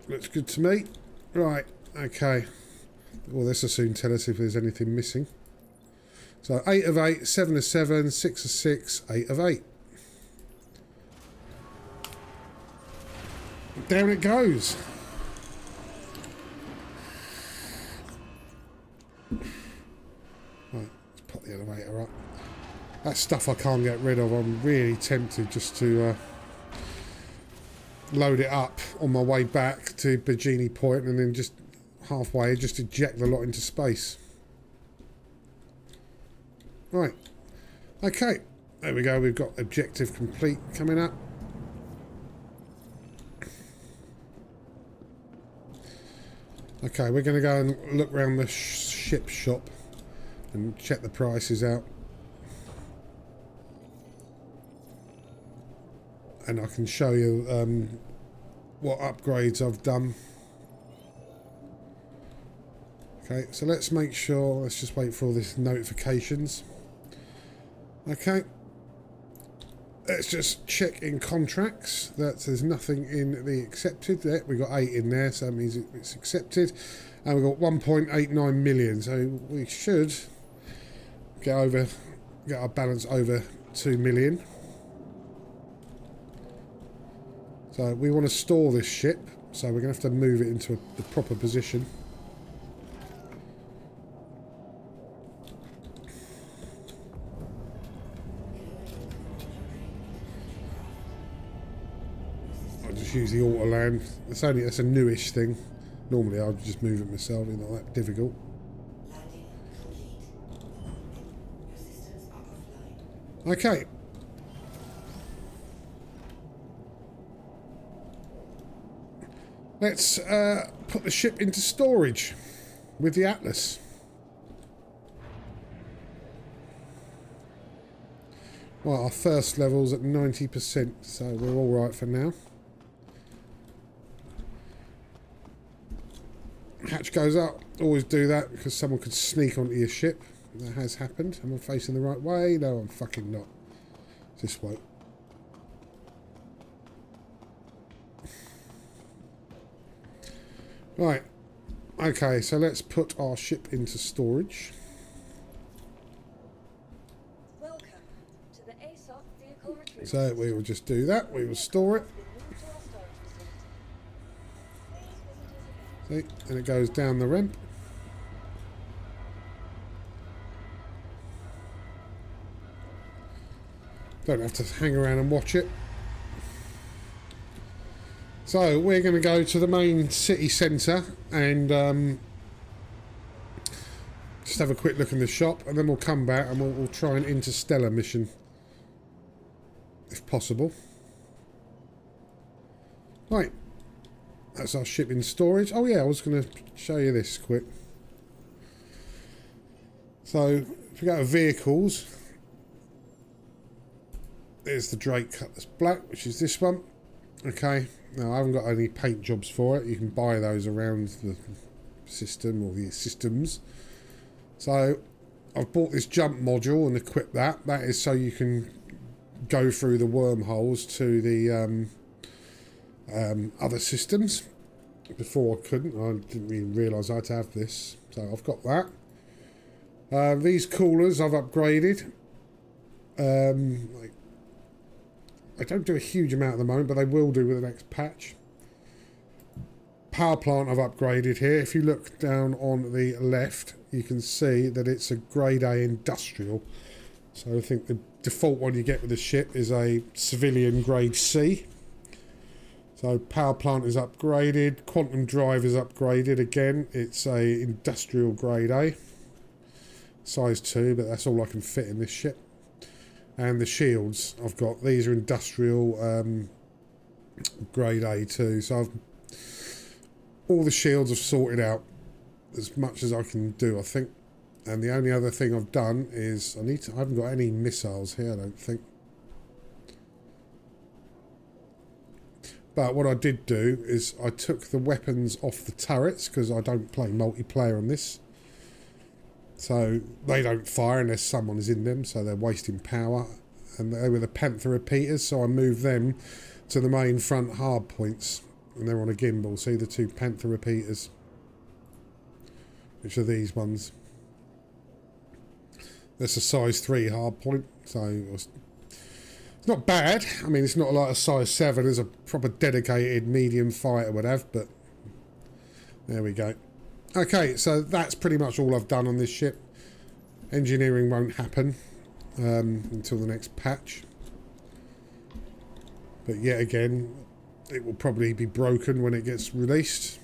Looks good to me. Right, okay. Well, this will soon tell us if there's anything missing. So 8 of 8, 7 of 7, 6 of 6, 8 of 8. Down it goes. Right, let's pop the elevator up. That's stuff I can't get rid of. I'm really tempted just to load it up on my way back to Bikini Point and then just halfway just eject the lot into space. Right, okay, there we go. We've got objective complete coming up. Okay, we're going to go and look around the ship shop and check the prices out. And I can show you what upgrades I've done. Okay, so let's make sure, let's just wait for all these notifications. Okay, let's just check in contracts that there's nothing in the accepted. There, we got 8 in there, so that means it's accepted. And we've got 1.89 million, so we should get our balance over 2 million. So we want to store this ship, so we're going to have to move it into the proper position. I'll just use the auto land. That's a newish thing. Normally I'll just move it myself, it's not that difficult. Okay. Let's put the ship into storage with the Atlas. Well, our first level's at 90%, so we're all right for now. Hatch goes up. Always do that because someone could sneak onto your ship. That has happened. Am I facing the right way? No, I'm fucking not. This way. Right, okay, so let's put our ship into storage. Welcome to the ASOC vehicle retrieval. So we will just do that, we will store it. See, and it goes down the ramp. Don't have to hang around and watch it. So we're going to go to the main city centre and just have a quick look in the shop, and then we'll come back and we'll try an interstellar mission, if possible. Right, that's our ship in storage. Oh yeah, I was going to show you this quick. So if we go to vehicles, there's the Drake Cutlass Black, which is this one. Okay, now I haven't got any paint jobs for it. You can buy those around the system or the systems. So I've bought this jump module and equipped that. That is so you can go through the wormholes to the other systems. Before I couldn't. I didn't even realise I had to have this. So I've got that. These coolers I've upgraded. I don't do a huge amount at the moment, but they will do with the next patch. Power plant I've upgraded here. If you look down on the left, you can see that it's a grade A industrial. So I think the default one you get with the ship is a civilian grade C. So power plant is upgraded. Quantum drive is upgraded again. It's a industrial grade A. Size 2, but that's all I can fit in this ship. And the shields I've got, these are industrial grade A too. So all the shields I've sorted out as much as I can do, I think. And the only other thing I've done is I haven't got any missiles here, I don't think. But what I did do is I took the weapons off the turrets because I don't play multiplayer on this. So they don't fire unless someone is in them, so they're wasting power. And they were the Panther repeaters, so I moved them to the main front hard points. And they're on a gimbal. See the two Panther repeaters, which are these ones. That's a size 3 hard point, so it's not bad. I mean, it's not like a size 7 as a proper dedicated medium fighter would have, but there we go. Okay, so that's pretty much all I've done on this ship. Engineering won't happen until the next patch. But yet again, it will probably be broken when it gets released.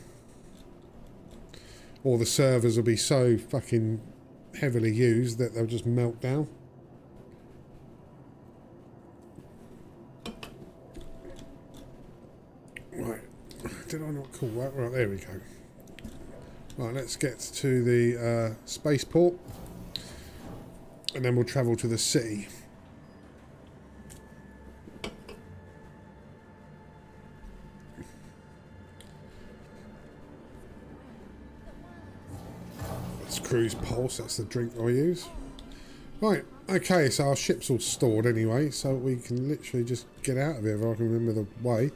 Or the servers will be so fucking heavily used that they'll just melt down. Right, did I not call that? Right, there we go. Right, let's get to the spaceport, and then we'll travel to the city. That's Cruise Pulse, that's the drink I use. Right, okay, so our ship's all stored anyway, so we can literally just get out of here if I can remember the way.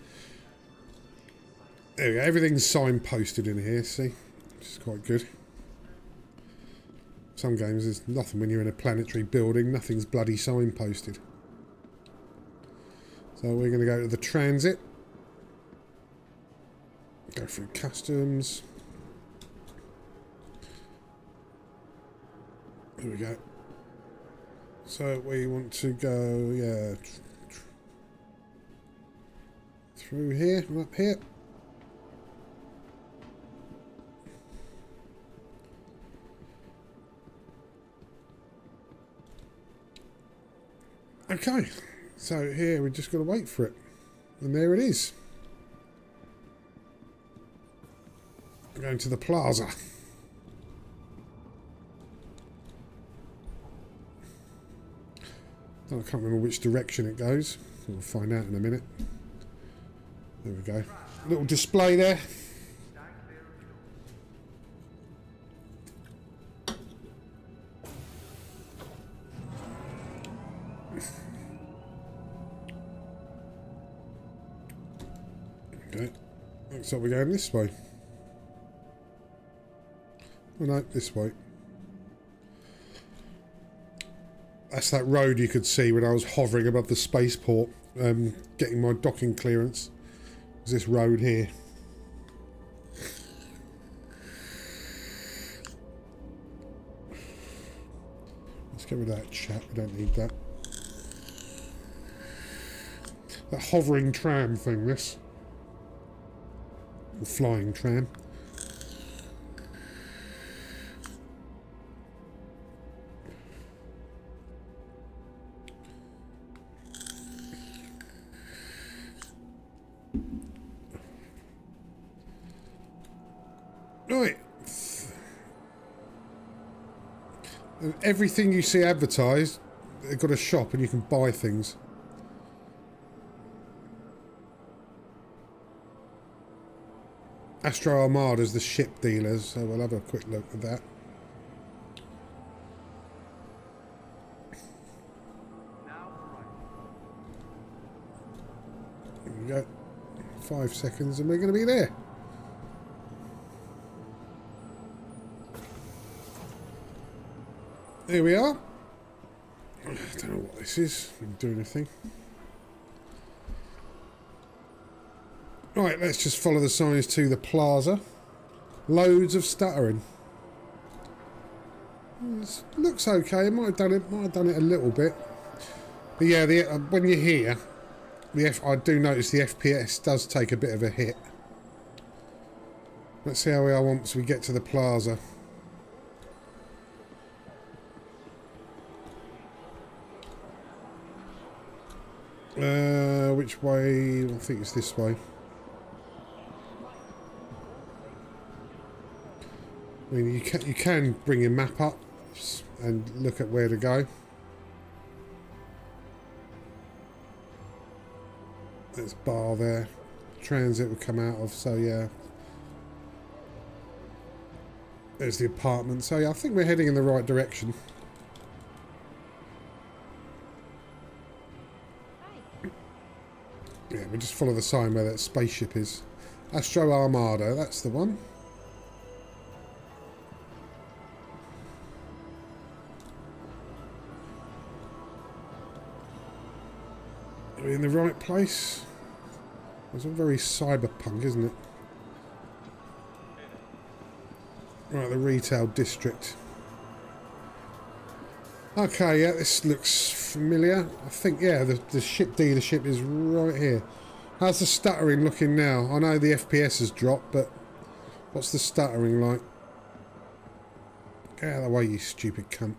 There we go, everything's signposted in here, see? Which is quite good. Some games there's nothing when you're in a planetary building, nothing's bloody signposted. So we're going to go to the transit. Go through customs. There we go. So we want to go, yeah, through here, up here. Okay, so here we just got to wait for it, and there it is. We're going to the plaza. I can't remember which direction it goes. We'll find out in a minute. There we go. Little display there. Okay, looks like we're going this way. Oh no, this way. That's that road you could see when I was hovering above the spaceport, getting my docking clearance. It was this road here. Let's get rid of that chat, we don't need that. That hovering tram thing, this. Or flying tram. Right. And everything you see advertised, they've got a shop and you can buy things. Astro Armada's the ship dealers, so we'll have a quick look at that. There we go. 5 seconds and we're going to be there. Here we are. I don't know what this is. I didn't do anything. Right, let's just follow the signs to the plaza. Loads of stuttering. This looks okay. It might have done it. Might have done it a little bit. But yeah, when you're here, I do notice the FPS does take a bit of a hit. Let's see how we are once we get to the plaza. Which way? I think it's this way. I mean, you can bring your map up and look at where to go. There's a bar there. Transit would come out of, so yeah. There's the apartment. So yeah, I think we're heading in the right direction. Yeah, we'll just follow the sign where that spaceship is. Astro Armada, that's the one. Are we in the right place? It's all very cyberpunk, isn't it? Right, the retail district. Okay, yeah, this looks familiar. I think, yeah, the ship dealership is right here. How's the stuttering looking now? I know the FPS has dropped, but what's the stuttering like? Get out of the way, you stupid cunt.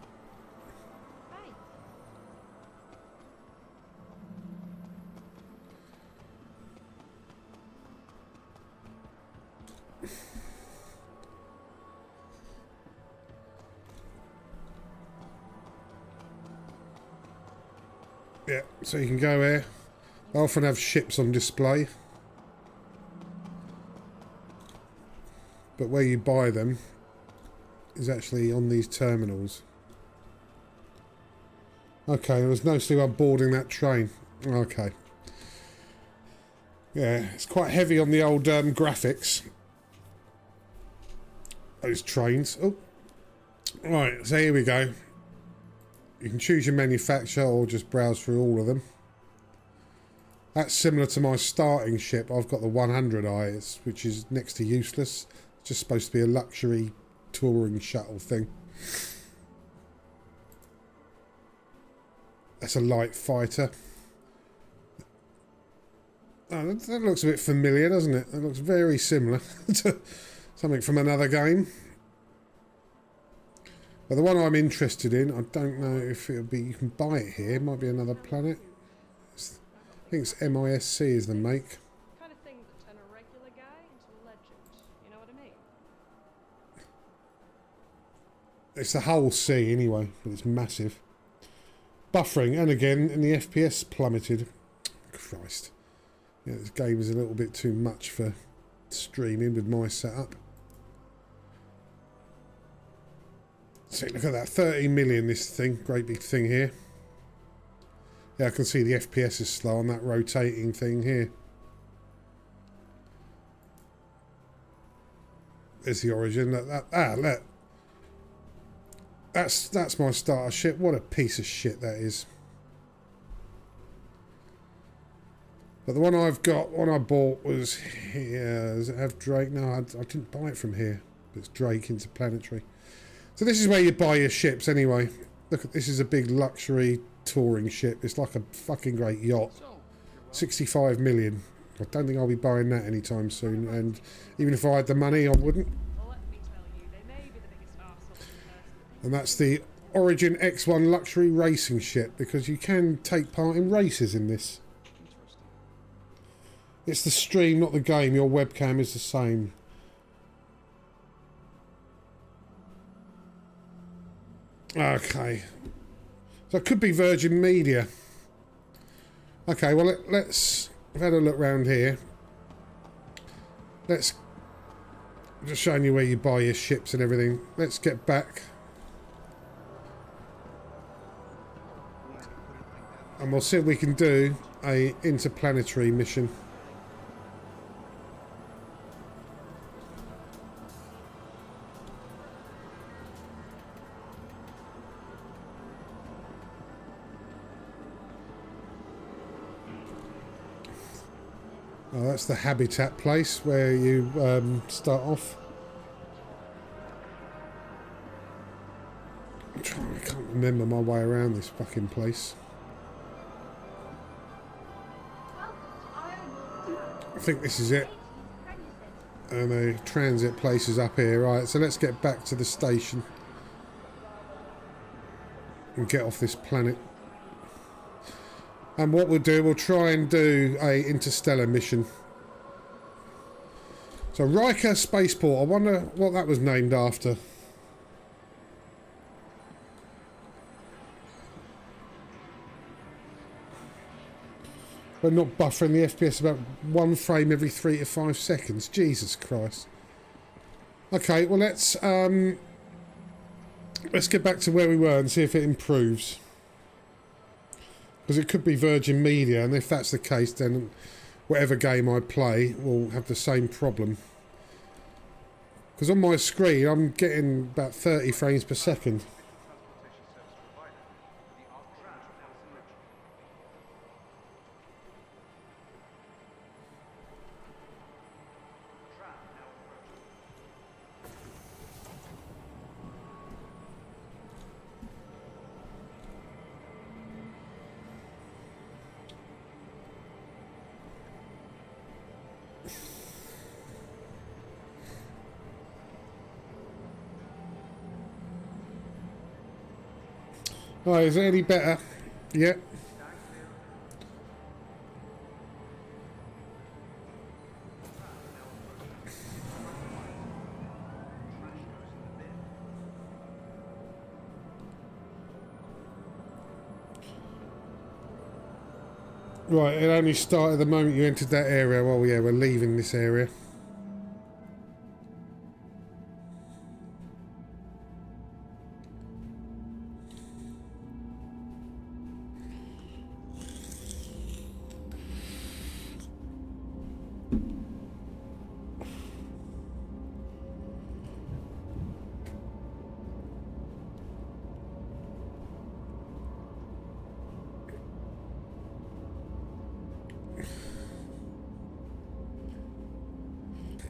Yeah, so you can go here. They often have ships on display. But where you buy them is actually on these terminals. Okay, there was no sleep on boarding that train. Okay. Yeah, it's quite heavy on the old graphics. Those trains. Oh. Right, so here we go. You can choose your manufacturer or just browse through all of them. That's similar to my starting ship. I've got the 100i, which is next to useless. It's just supposed to be a luxury touring shuttle thing. That's a light fighter. Oh, that looks a bit familiar, doesn't it? That looks very similar to something from another game. But the one I'm interested in, I don't know if it'll be, you can buy it here. It might be another planet. I think it's MISC is the make. Kind of thing that turn a regular guy into a legend. You know what I mean? It's the whole sea anyway, but it's massive. Buffering, and again, and the FPS plummeted. Christ. Yeah, this game is a little bit too much for streaming with my setup. See, look at that, 30 million this thing, great big thing here. Yeah, I can see the FPS is slow on that rotating thing here. There's the origin. Look. That's my starter ship. What a piece of shit that is. But the one I've got, one I bought was here. Does it have Drake? No, I didn't buy it from here. It's Drake Interplanetary. So this is where you buy your ships anyway. Look, this is a big luxury touring ship. It's like a fucking great yacht. 65 million. I don't think I'll be buying that anytime soon, and even if I had the money, I wouldn't. Well, let me tell you, they may be the biggest arseholes in person. And that's the Origin X1 luxury racing shit, because you can take part in races in this. It's the stream, not the game. Your webcam is the same. Okay. So it could be Virgin Media. Okay, well, let's... I've had a look around here. Let's... Just showing you where you buy your ships and everything. Let's get back. And we'll see if we can do a interplanetary mission. Oh, that's the habitat place where you start off. I can't remember my way around this fucking place. I think this is it. And the transit place is up here. Right, so let's get back to the station. And get off this planet. And what we'll do, we'll try and do a interstellar mission. So Riker Spaceport, I wonder what that was named after. We're not buffering the FPS about 1 frame every 3 to 5 seconds. Jesus Christ. Okay, well let's get back to where we were and see if it improves. Because it could be Virgin Media, and if that's the case, then whatever game I play will have the same problem. Because on my screen, I'm getting about 30 frames per second. Oh, is it any better? Yeah. Right, it only started the moment you entered that area. Well, yeah, we're leaving this area.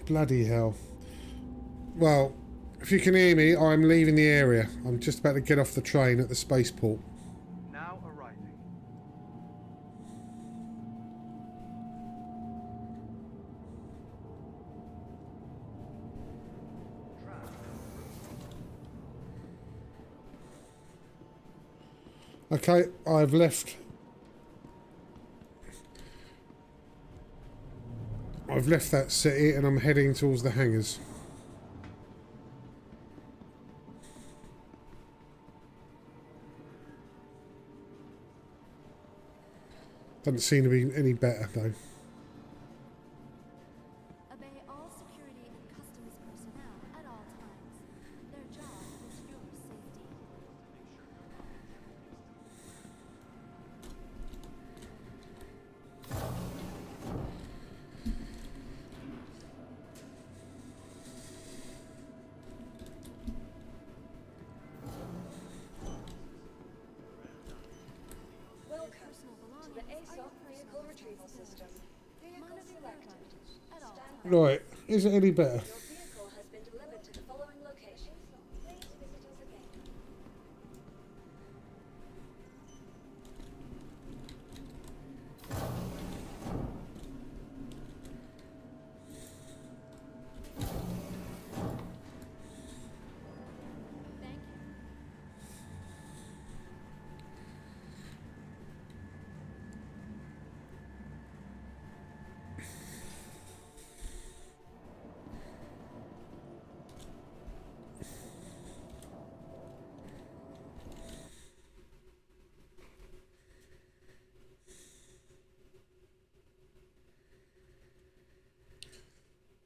Bloody hell. Well, if you can hear me, I'm leaving the area. I'm just about to get off the train at the spaceport. Now arriving. Okay, I've left. I've left that city and I'm heading towards the hangars. Doesn't seem to be any better though. Obey all security and customs personnel at all times. Their job is your safety. Welcome to the ASOC vehicle retrieval system. Vehicle selected. Stand by. Right, is it any better? Your vehicle has been delivered to the following location. Please visit us again.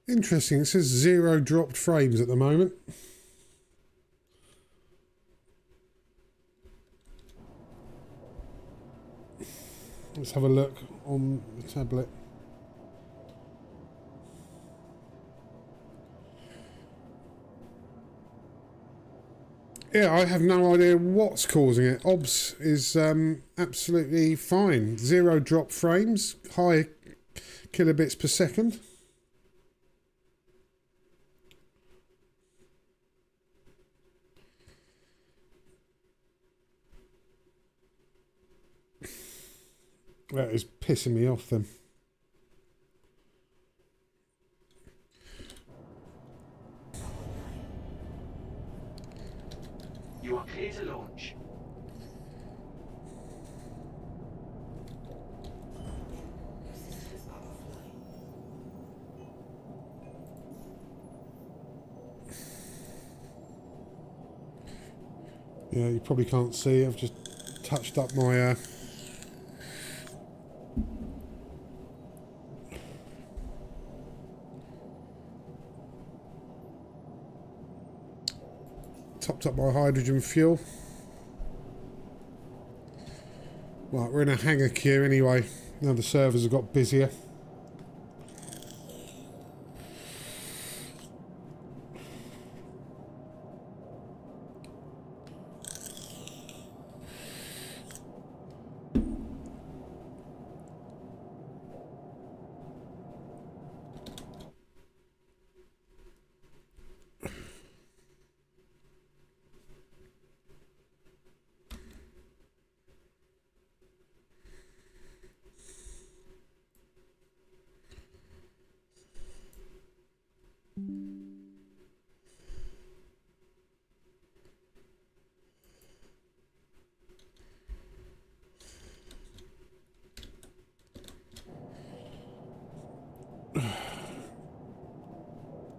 Interesting, it says 0 dropped frames at the moment. Let's have a look on the tablet. Yeah, I have no idea what's causing it. OBS is absolutely fine. 0 drop frames, high kilobits per second. That is pissing me off then. You are clear to launch. Yeah, you probably can't see. I've just touched up my topped up my hydrogen fuel. Right, we're in a hangar queue anyway. Now the servers have got busier.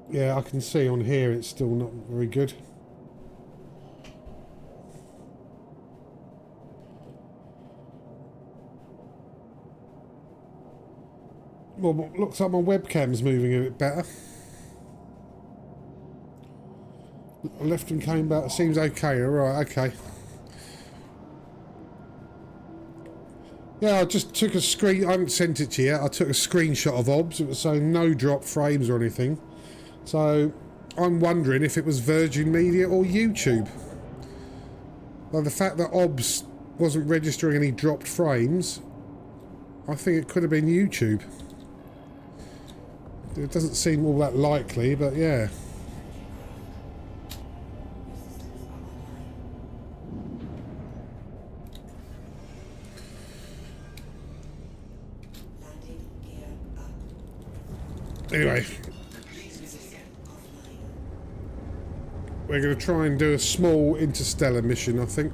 Yeah, I can see on here it's still not very good. Well, looks like my webcam's moving a bit better. I left and came back. Seems okay. Alright, okay. Yeah, I just took a screen. I haven't sent it to you yet. I took a screenshot of OBS. It was saying no drop frames or anything. So I'm wondering if it was Virgin Media or YouTube. Well, the fact that OBS wasn't registering any dropped frames, I think it could have been YouTube. It doesn't seem all that likely, but yeah. Anyway, we're going to try and do a small interstellar mission, I think.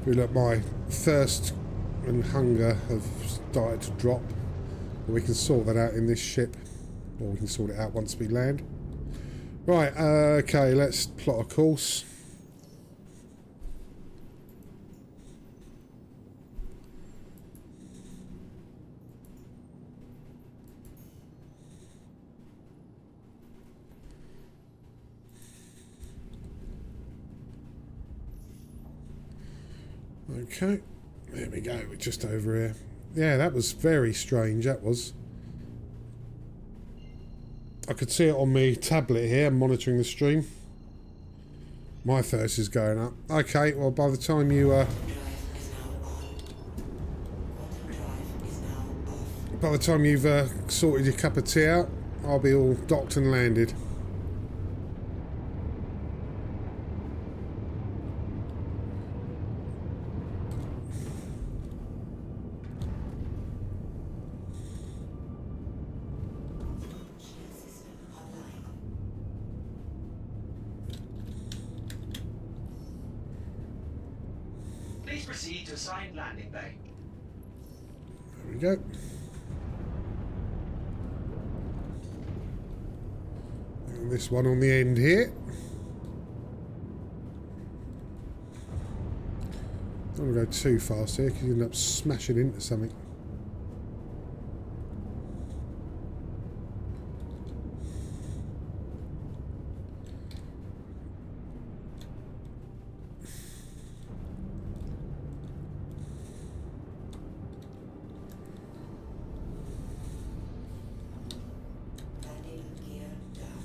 Look, my thirst and hunger have started to drop. We can sort that out in this ship, or we can sort it out once we land. Right, okay, let's plot a course. Okay, there we go, we're just over here. Yeah, that was very strange, that was. I could see it on my tablet here, monitoring the stream. My thirst is going up. Okay, well by the time you by the time you've sorted your cup of tea out, I'll be all docked and landed. Please proceed to assigned landing bay. There we go. And this one on the end here. Don't want to go too fast here because you end up smashing into something. Landing gear down.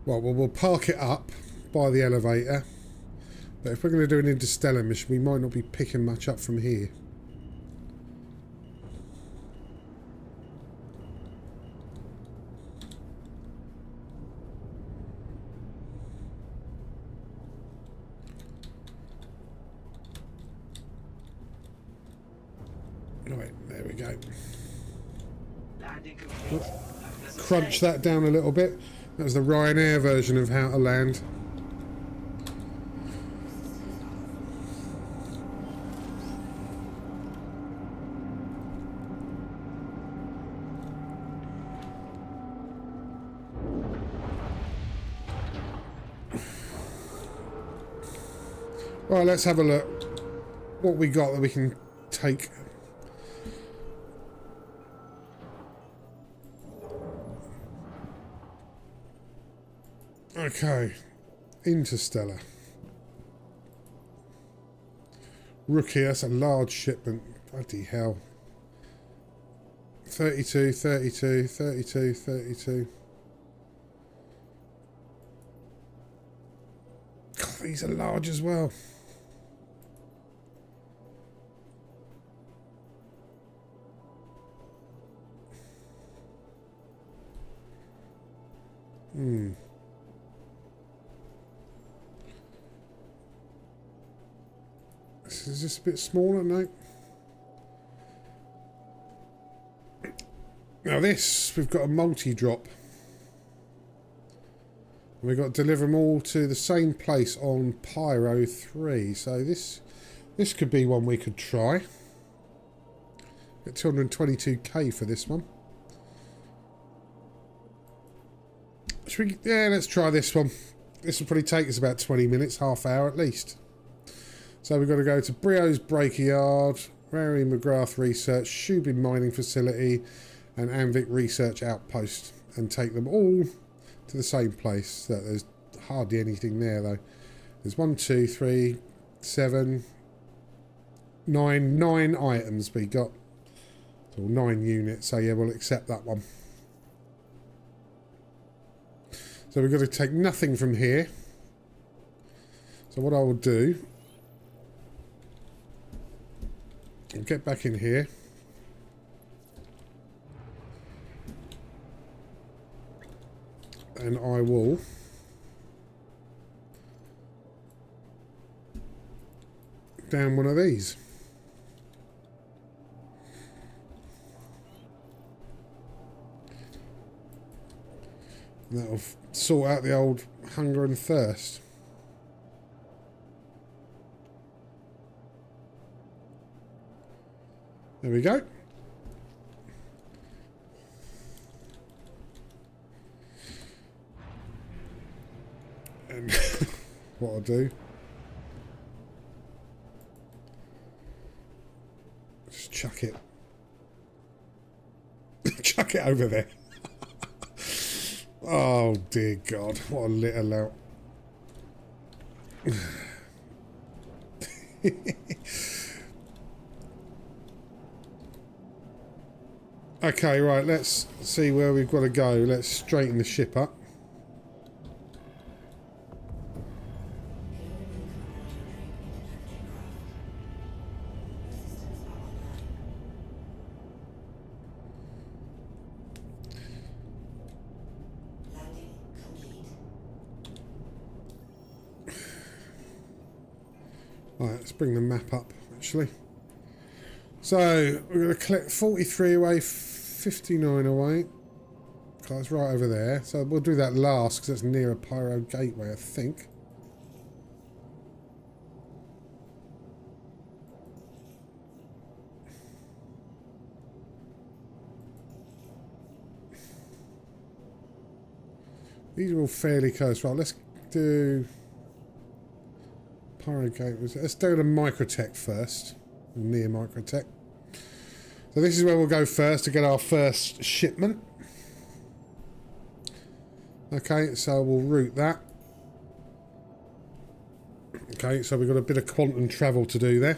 Well, we'll park it up by the elevator. But if we're going to do an interstellar mission, we might not be picking much up from here. Right, there we go. Landing complete. Have a pleasant Crunch stay. that down a little bit. That was the Ryanair version of how to land. Right, let's have a look. What we got that we can take. Okay, Interstellar. Rookie, that's a large shipment. Bloody hell. 32, 32, 32, 32. God, these are large as well. This is just a bit smaller, no? Now this, we've got a multi-drop. We've got to deliver them all to the same place on Pyro 3. So this could be one we could try. Get 222k for this one. Should we, yeah, let's try this one. This will probably take us about 20 minutes, half hour at least. So we've got to go to Brio's Breaker Yard, Rary McGrath Research, Shubin Mining Facility, and Anvik Research Outpost, and take them all to the same place. There's hardly anything there though. There's 1, 2, 3, 7, 9 items we got. So 9 units. So yeah, we'll accept that one. So we've got to take nothing from here. So what I will do, I'll get back in here. And I will down one of these. And that'll sort out the old hunger and thirst. There we go. And what I'll do, just chuck it. Chuck it over there. Oh dear God, what a little out. Okay, right, let's see where we've got to go. Let's straighten the ship up. Landing complete. Right, let's bring the map up, actually. So, we're going to collect 43 away, 59 away. Okay, it's right over there. So, we'll do that last, because that's near a Pyro Gateway, I think. These are all fairly close. Right, let's do Pyrogate. Let's do the Microtech first. Near Microtech. So this is where we'll go first to get our first shipment. Okay, so we'll route that. Okay, so we've got a bit of quantum travel to do there.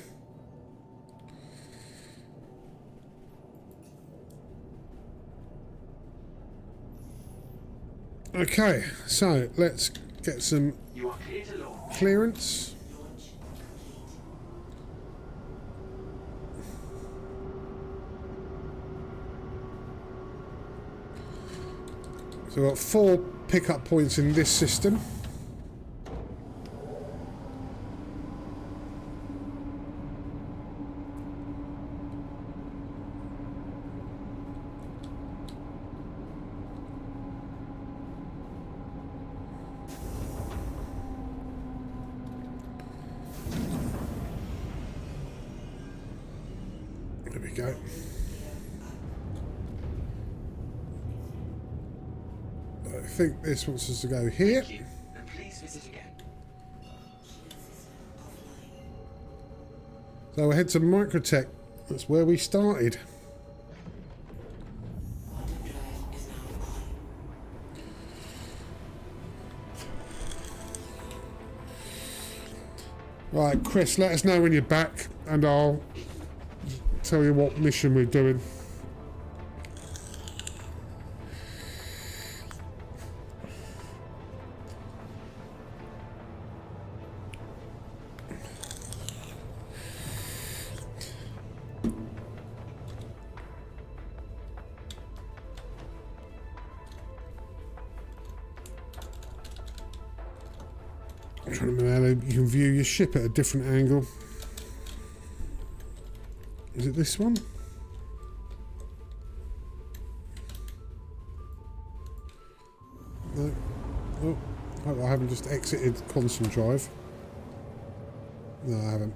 Okay, so let's get some You are clear to launch. clearance. So we've got 4 pickup points in this system. There we go. I think this wants us to go here. Thank you. And please visit again. So we'll head to Microtech. That's where we started. Right, Chris, let us know when you're back and I'll tell you what mission we're doing. I'm trying to remember how you can view your ship at a different angle. Is it this one? No. Oh, hope I haven't just exited constant drive. No, I haven't.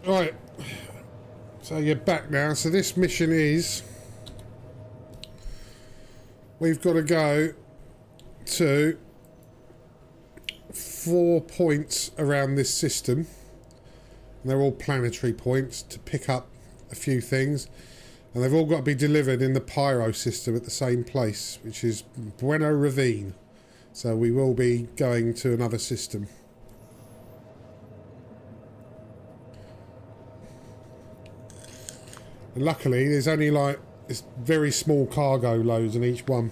Right. So you're back now. So this mission is... We've got to go to 4 points around this system. And they're all planetary points to pick up a few things. And they've all got to be delivered in the Pyro system at the same place, which is Bueno Ravine. So we will be going to another system. And luckily, there's only like this very small cargo loads in each one.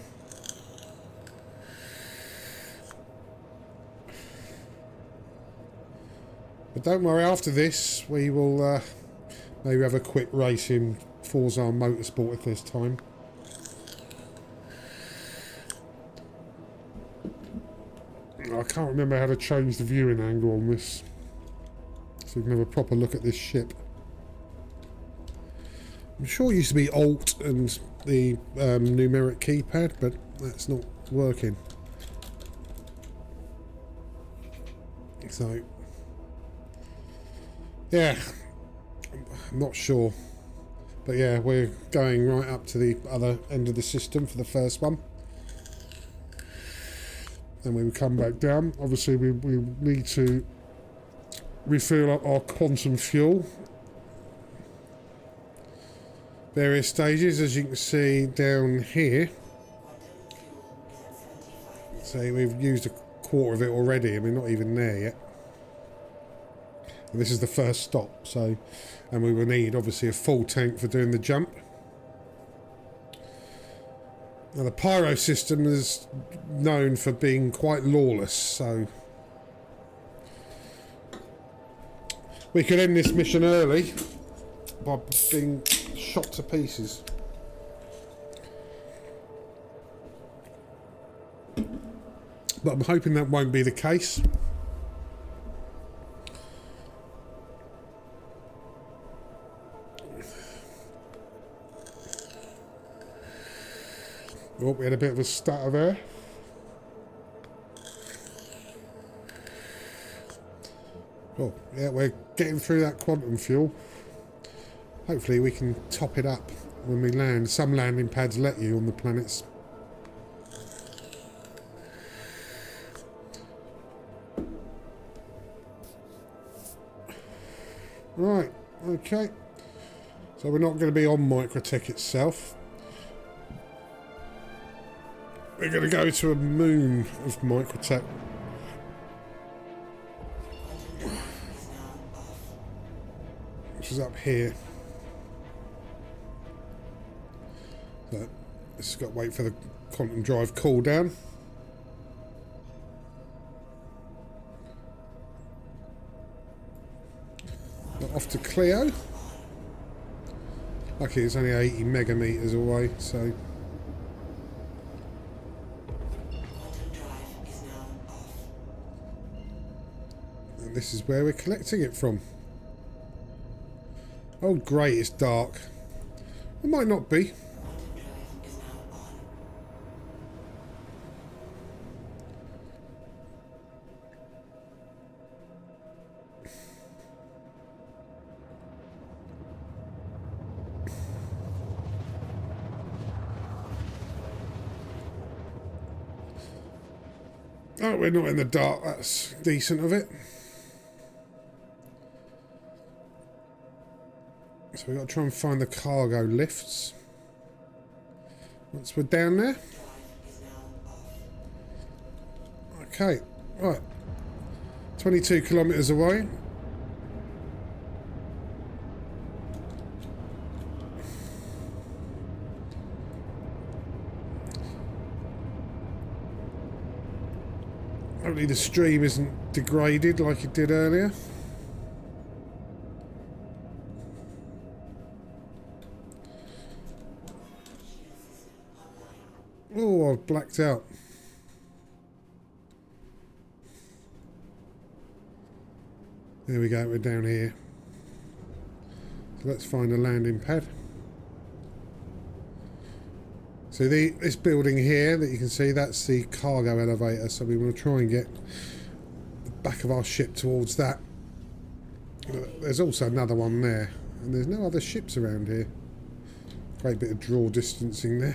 But don't worry, after this, we will maybe have a quick race in Forza Motorsport if there's time. I can't remember how to change the viewing angle on this, so we can have a proper look at this ship. I'm sure it used to be Alt and the numeric keypad, but that's not working. So, yeah, I'm not sure. But yeah, we're going right up to the other end of the system for the first one. And we will come back down. Obviously, we need to refill up our quantum fuel. Various stages, as you can see down here. So we've used a quarter of it already, and we're not even there yet. And this is the first stop, so, and we will need obviously a full tank for doing the jump. Now the Pyro system is known for being quite lawless, so we could end this mission early by being shot to pieces. But I'm hoping that won't be the case. Oh, we had a bit of a stutter there. Oh, yeah, we're getting through that quantum fuel. Hopefully we can top it up when we land. Some landing pads let you on the planets. Right, okay. So we're not going to be on Microtech itself. We're going to go to a moon of Microtech. Which is up here. So, just got to wait for the quantum drive cooldown. Off to Cleo. Lucky it's only 80 megameters away, so. And this is where we're collecting it from. Oh great, it's dark. It might not be. Oh, we're not in the dark. That's decent of it. So we've got to try and find the cargo lifts. Once we're down there. Okay, right. 22 kilometres away. Hopefully the stream isn't degraded like it did earlier. Oh, I've blacked out. There we go, we're down here. So let's find a landing pad. So this building here that you can see, that's the cargo elevator. So we want to try and get the back of our ship towards that. There's also another one there. And there's no other ships around here. Great bit of draw distancing there.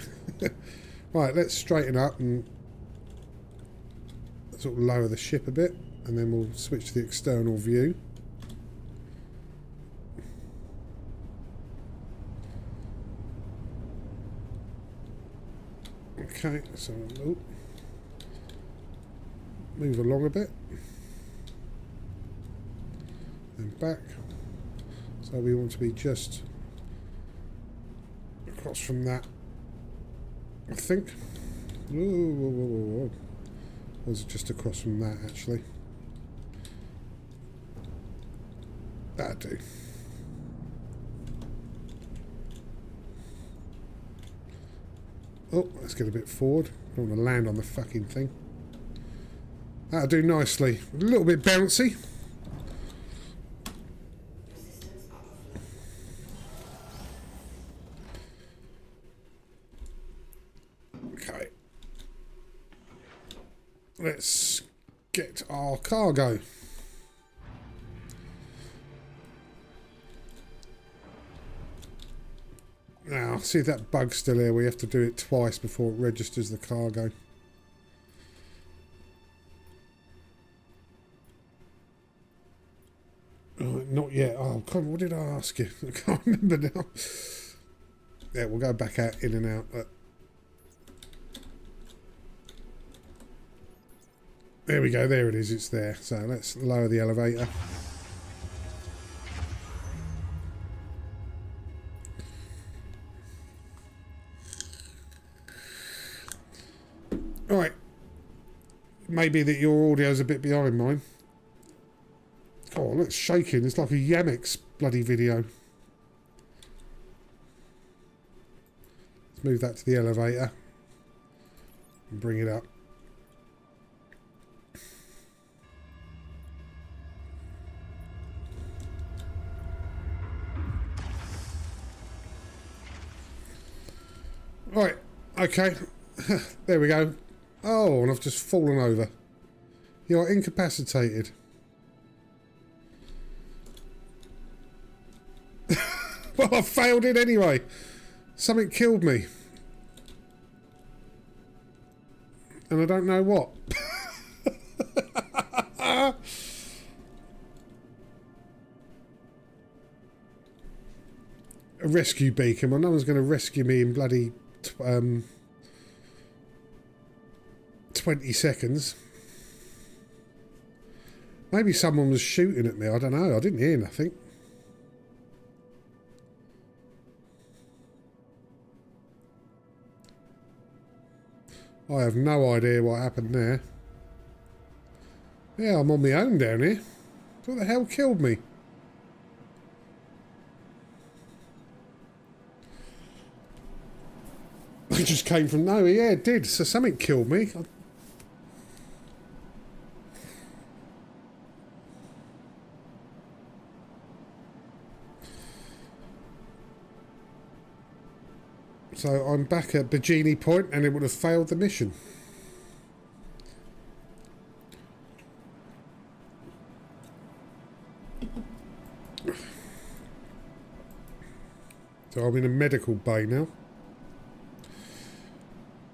Right, let's straighten up and sort of lower the ship a bit. And then we'll switch to the external view. Okay, so move along a bit and back. So we want to be just across from that, I think. Whoa, whoa, whoa, whoa, whoa. Or was it just across from that actually? That'd do. Oh, let's get a bit forward. Don't want to land on the fucking thing. That'll do nicely. A little bit bouncy. Okay. Let's get our cargo. Now, see if that bug's still here. We have to do it twice before it registers the cargo. Oh, not yet. Oh, come on, what did I ask you? I can't remember now. Yeah, we'll go back out, in and out. There we go. There it is. It's there. So let's lower the elevator. Right, maybe that your audio's a bit behind mine. Oh, look, it's shaking. It's like a Yamex bloody video. Let's move that to the elevator and bring it up. Right, okay. There we go. Oh, and I've just fallen over. You're incapacitated. I failed it anyway. Something killed me. And I don't know what. A rescue beacon. Well, no one's going to rescue me in bloody 20 seconds. Maybe someone was shooting at me. I don't know. I didn't hear nothing. I have no idea what happened there. Yeah, I'm on my own down here. What the hell killed me? It just came from nowhere. Yeah, it did. So something killed me. So I'm back at Bikini Point and it would have failed the mission. So I'm in a medical bay now.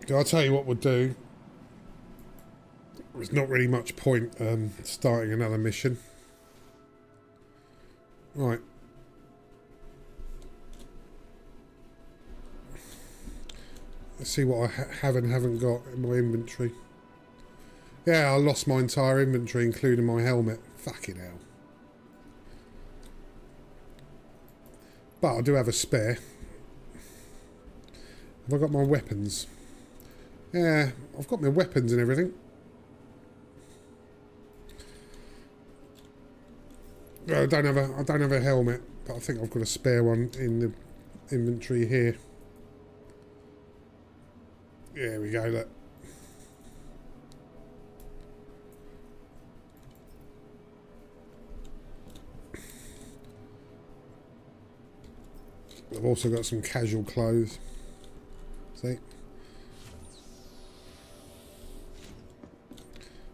So I'll tell you what we'll do. There's not really much point starting another mission. Right. Let's see what I have and haven't got in my inventory. Yeah, I lost my entire inventory, including my helmet. Fucking hell. But I do have a spare. Have I got my weapons? Yeah, I've got my weapons and everything. I don't have a helmet, but I think I've got a spare one in the inventory here. There we go, look. I've also got some casual clothes. See?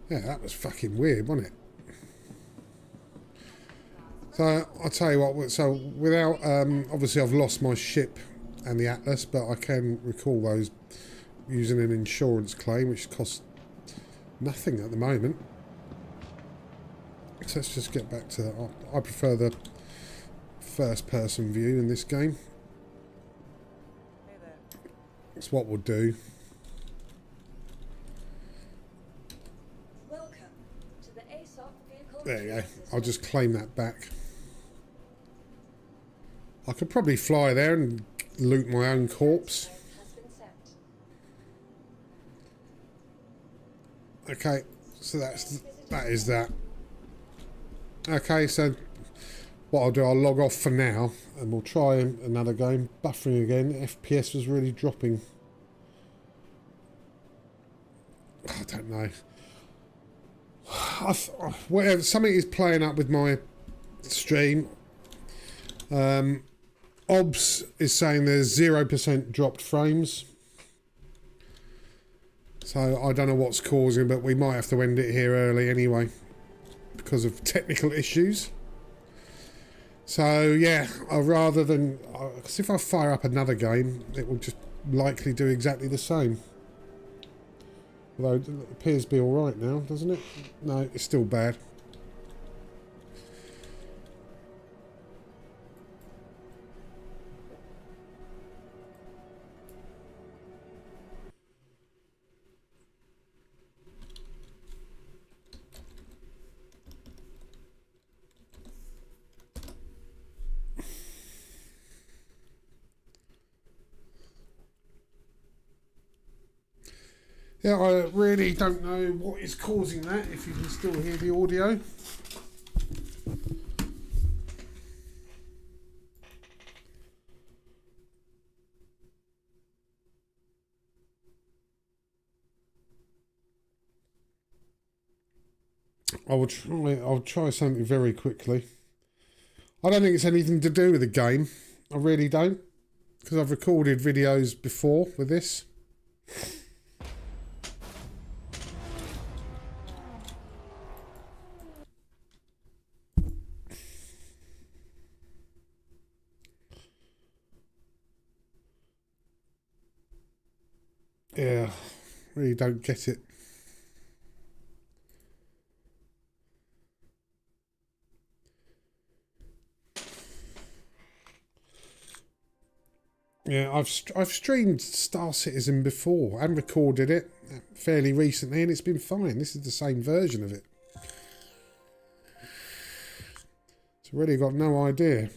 Yeah, that was fucking weird, wasn't it? So, I'll tell you what, so without, obviously I've lost my ship and the Atlas, but I can recall those using an insurance claim, which costs nothing at the moment. So let's just get back to, I prefer the first person view in this game. That's what we'll do. Welcome to the ASOC vehicle. There you go. I'll just claim that back. I could probably fly there and loot my own corpse. Has been set. Okay, so that is that. Okay, so what I'll do, I'll log off for now and we'll try another game. Buffering again. FPS was really dropping. I don't know. Whatever, something is playing up with my stream. OBS is saying there's 0% dropped frames. So I don't know what's causing, but we might have to end it here early anyway because of technical issues. So yeah, rather than, because if I fire up another game, it will just likely do exactly the same. Although it appears to be alright now, doesn't it? No, it's still bad. Yeah, I really don't know what is causing that, if you can still hear the audio. I'll try something very quickly. I don't think it's anything to do with the game. I really don't. Because I've recorded videos before with this. Yeah, really don't get it. Yeah, I've streamed Star Citizen before and recorded it fairly recently, and it's been fine. This is the same version of it. So really got no idea.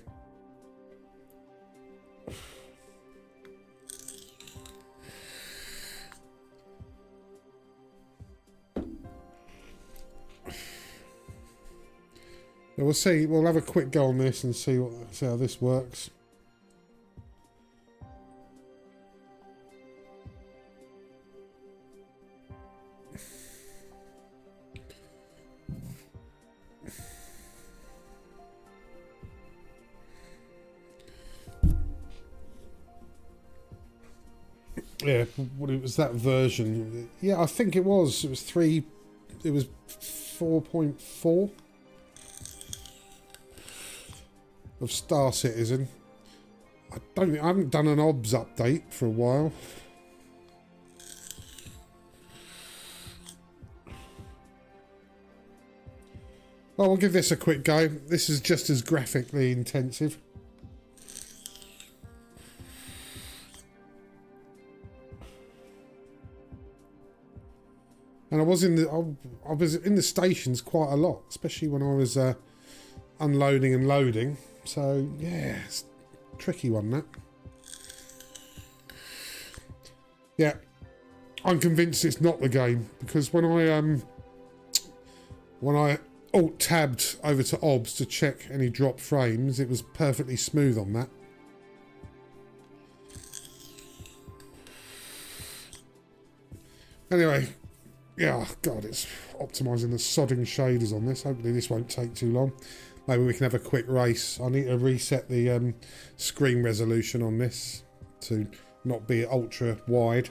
We'll see. We'll have a quick go on this and see how this works. Yeah, what it was that version. Yeah, I think it was. It was 3. It was 4.4 of Star Citizen. I haven't done an OBS update for a while. Well, we'll give this a quick go. This is just as graphically intensive. And I was in the stations quite a lot, especially when I was unloading and loading. So yeah, it's a tricky one, that. Yeah, I'm convinced it's not the game, because when I alt tabbed over to OBS to check any drop frames, it was perfectly smooth on that. Anyway. Yeah, God, it's optimising the sodding shaders on this. Hopefully this won't take too long. Maybe we can have a quick race. I need to reset the screen resolution on this to not be ultra wide.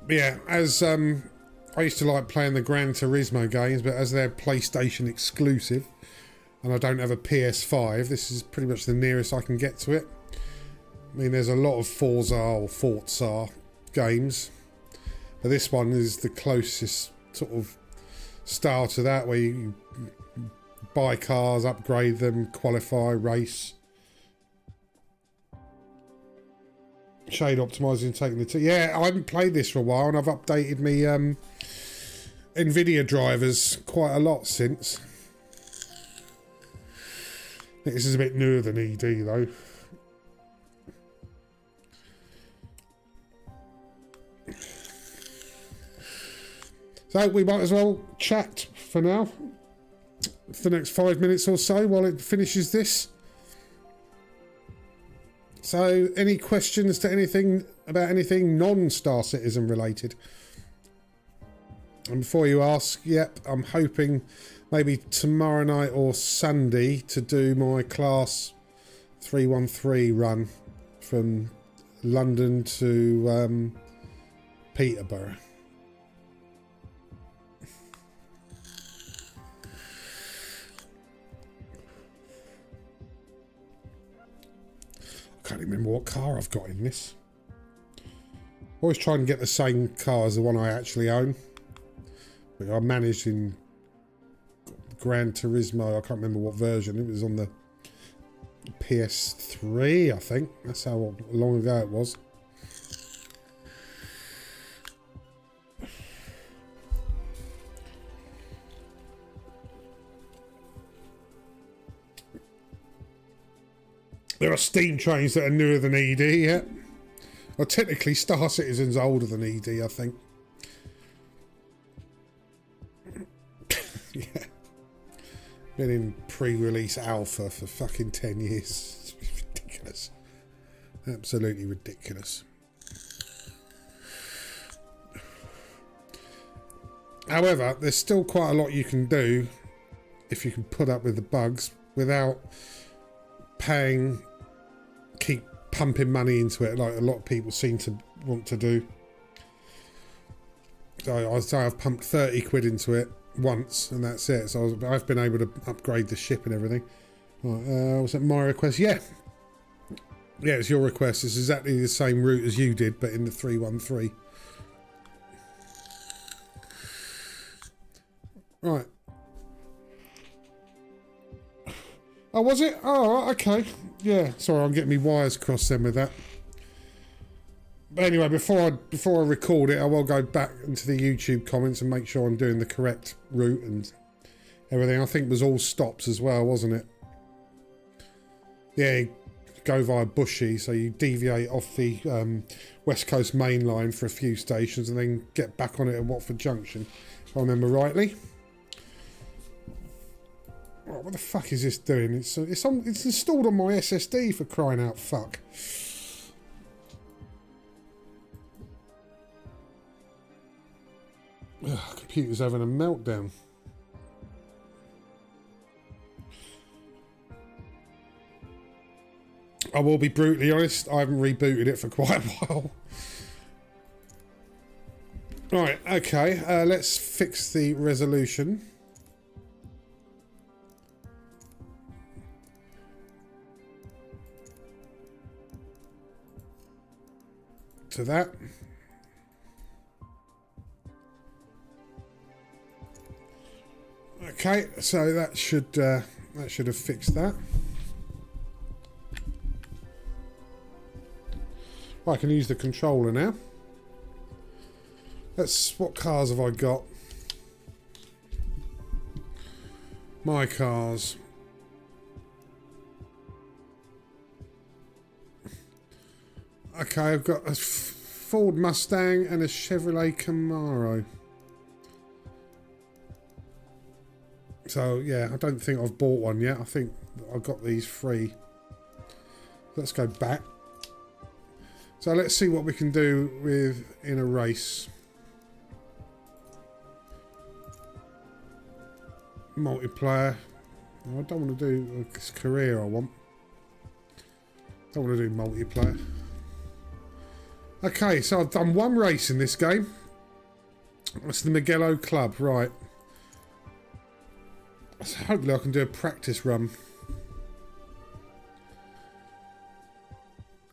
But yeah, as I used to like playing the Gran Turismo games, but as they're PlayStation exclusive, and I don't have a PS5, this is pretty much the nearest I can get to it. I mean, there's a lot of Forza games, but this one is the closest sort of style to that, where you buy cars, upgrade them, qualify, race. Shade optimizing, taking the yeah, I haven't played this for a while, and I've updated me NVIDIA drivers quite a lot since. I think this is a bit newer than ED though. So we might as well chat for now, for the next 5 minutes or so while it finishes this. So any questions to anything about anything non-Star Citizen related? And before you ask, yep, I'm hoping maybe tomorrow night or Sunday to do my class 313 run from London to Peterborough. I can't remember what car I've got in this. Always try and get the same car as the one I actually own. But I managed in Gran Turismo, I can't remember what version, it was on the PS3, I think. That's how long ago it was. There are steam trains that are newer than ED, yeah. Well, technically Star Citizen's older than ED, I think. Yeah. Been in pre-release alpha for fucking 10 years. It's ridiculous. Absolutely ridiculous. However, there's still quite a lot you can do if you can put up with the bugs without keep pumping money into it like a lot of people seem to want to do. So I'd say I've pumped 30 quid into it once and that's it. So I've been able to upgrade the ship and everything. Right, was that my request? Yeah. Yeah, it's your request. It's exactly the same route as you did, but in the 313. Right. Oh, was it? Oh, right, okay. Yeah, sorry, I'm getting me wires crossed then with that. But anyway, before I record it, I will go back into the YouTube comments and make sure I'm doing the correct route and everything. I think it was all stops as well, wasn't it? Yeah, you go via Bushy, so you deviate off the West Coast main line for a few stations and then get back on it at Watford Junction, if I remember rightly. Oh, what the fuck is this doing? It's installed on my SSD, for crying out fuck. Ugh, computer's having a meltdown. I will be brutally honest, I haven't rebooted it for quite a while. Right, okay, let's fix the resolution. To that. Okay, so that should have fixed that. I can use the controller now. What cars have I got? My cars. Okay, I've got a Ford Mustang and a Chevrolet Camaro. So yeah, I don't think I've bought one yet. I think I got these free. Let's go back. So let's see what we can do in a race. Multiplayer. I don't want to do this career. I want. Don't want to do multiplayer. Okay, so I've done one race in this game. That's the Mugello Club, right? So hopefully I can do a practice run.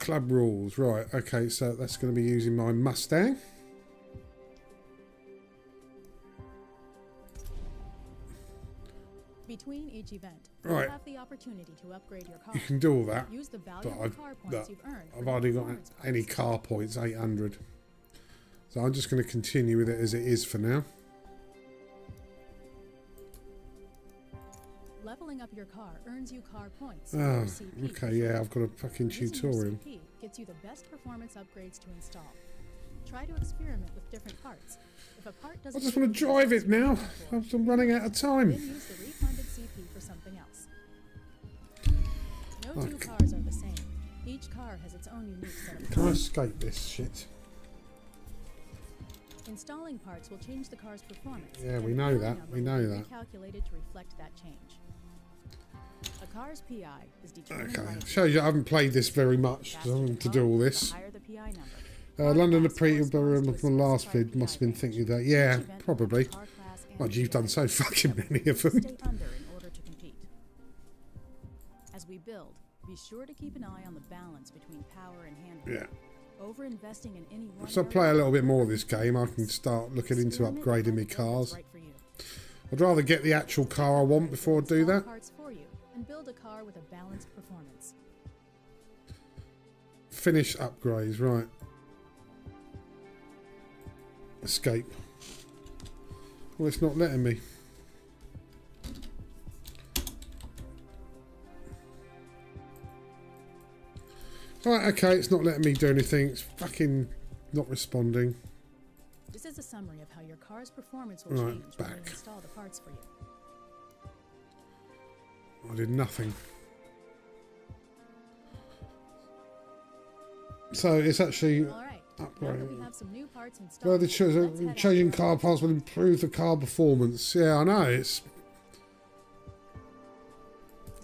Club rules, right? Okay, so that's going to be using my Mustang. Between each event, right. You have the opportunity to upgrade your car. You can do all that. Use the But valuable car points you've earned. I've hardly got any car points, 800. So I'm just going to continue with it as it is for now. Leveling up your car earns you car points. Oh, okay, yeah, I've got a fucking tutorial. CP gets you the best performance upgrades to install. Try to experiment with different parts. If a part doesn't I just want to drive it now. I'm running out of time. Then use the refunded CP for something else. No two cars are the same. Each car has its own unique set of Can I parts. escape this shit? Installing parts will change the car's performance. Yeah, we and know the that. number We will know be that. recalculated to reflect that change. A car's PI is determined by Okay, its shows you I haven't played this very much because I'm having to do all this. London the Peterborough of my last vid must have been thinking that. Yeah, probably. Like you've done so fucking many of them. Stay under in order to compete. As we build, be sure to keep an eye on the balance between power and handling. Yeah. Over-investing in any one So I play a little bit more of this game, I can start looking into upgrading my cars. I'd rather get the actual car I want before I do that. Parts for you and build a car with a balanced performance. Finish upgrades, right. Escape. Well, it's not letting me. Right, okay, it's not letting me do anything. It's fucking not responding. This is a summary of how your car's performance will change when we install the parts for you. I did nothing. So it's actually All right. Now that we upgrading. have some new parts installed, Well, the let's head changing out. car parts will improve the car performance. Yeah, I know. It's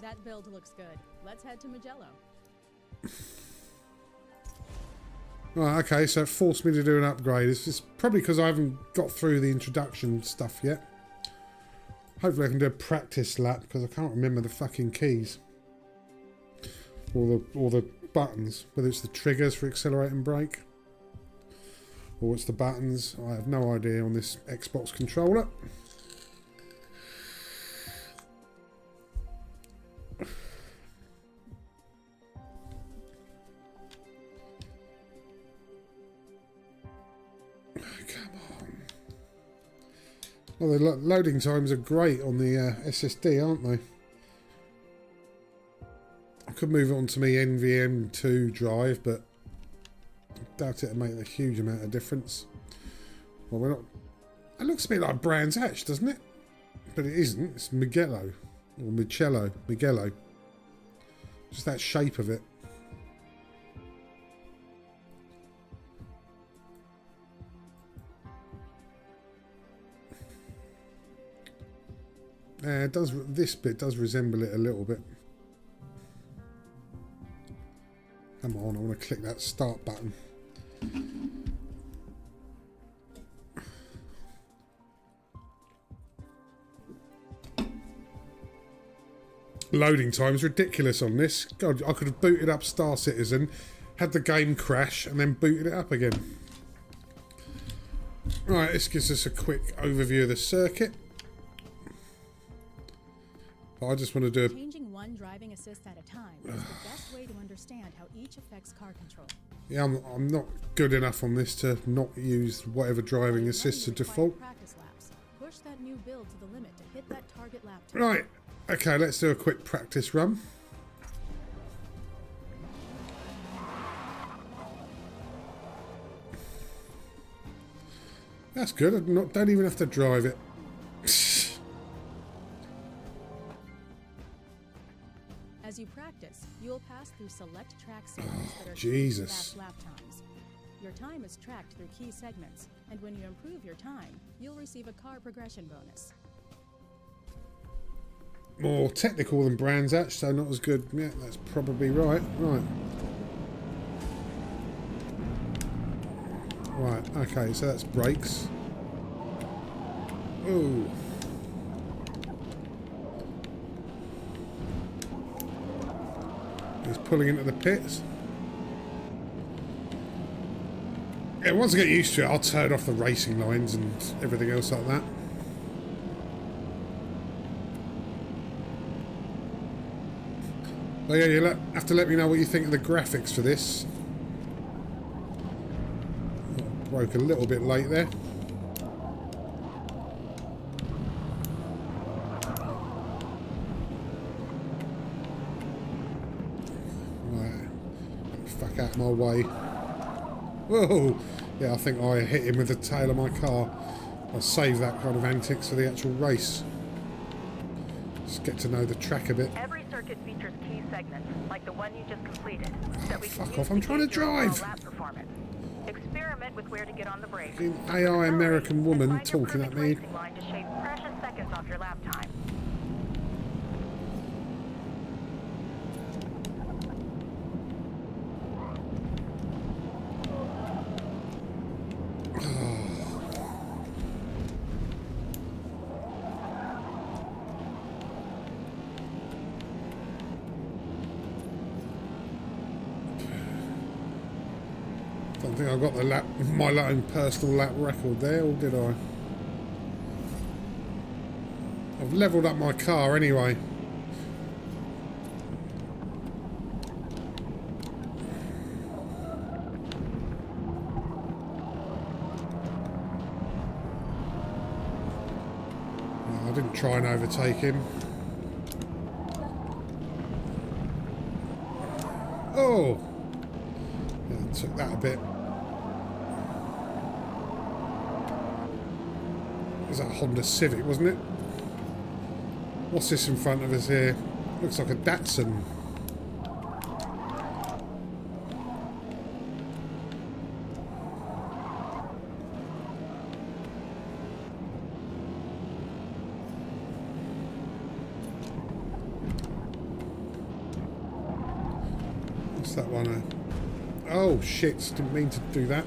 That build looks good. Let's head to Mugello. right. Okay, so it forced me to do an upgrade. It's just probably because I haven't got through the introduction stuff yet. Hopefully, I can do a practice lap because I can't remember the fucking keys. All the buttons, whether it's the triggers for accelerate and brake, or it's the buttons. I have no idea on this Xbox controller. Well, the loading times are great on the SSD, aren't they? I could move it on to my NVM2 drive, but I doubt it'll make a huge amount of difference. Well, we're not... It looks a bit like Brands Hatch, doesn't it? But it isn't. It's Mugello. Or Mugello. Just that shape of it. It does. This bit does resemble it a little bit. Come on, I want to click that start button. Loading time's ridiculous on this. God, I could have booted up Star Citizen, had the game crash, and then booted it up again. Right, this gives us a quick overview of the circuit. I just want to do a... Changing one driving assist at a time is the best way to understand how each affects car control. Yeah, I'm not good enough on this to not use whatever driving assist to default. Practice laps. Push that new build to the limit to hit that target lap time. Right, okay, let's do a quick practice run. That's good. I don't even have to drive it. As you practice, you'll pass through select track segments that are Jesus. fast lap times. Your time is tracked through key segments, and when you improve your time, you'll receive a car progression bonus. More technical than Brands Hatch, so not as good. Yeah, that's probably right. Right, okay, so that's brakes. Ooh. He's pulling into the pits. Yeah, once I get used to it, I'll turn off the racing lines and everything else like that. So yeah, you'll have to let me know what you think of the graphics for this. Broke a little bit late there. Fuck out of my way. Whoa! Yeah, I think I hit him with the tail of my car. I'll save that kind of antics for the actual race. Just get to know the track a bit. Every circuit features key segments, like the one you just completed, that we can Fuck use off, I'm to trying to gauge your overall drive! lap performance. Experiment with where to get on the brakes. Fucking AI American woman And find your talking at perfect me. racing line to shave precious seconds off your lap time. Don't think I got the my own personal lap record there, or did I? I've levelled up my car anyway. No, I didn't try and overtake him. Oh! Yeah, I took that a bit. It was a Honda Civic, wasn't it? What's this in front of us here? Looks like a Datsun. What's that one? Oh shit, didn't mean to do that.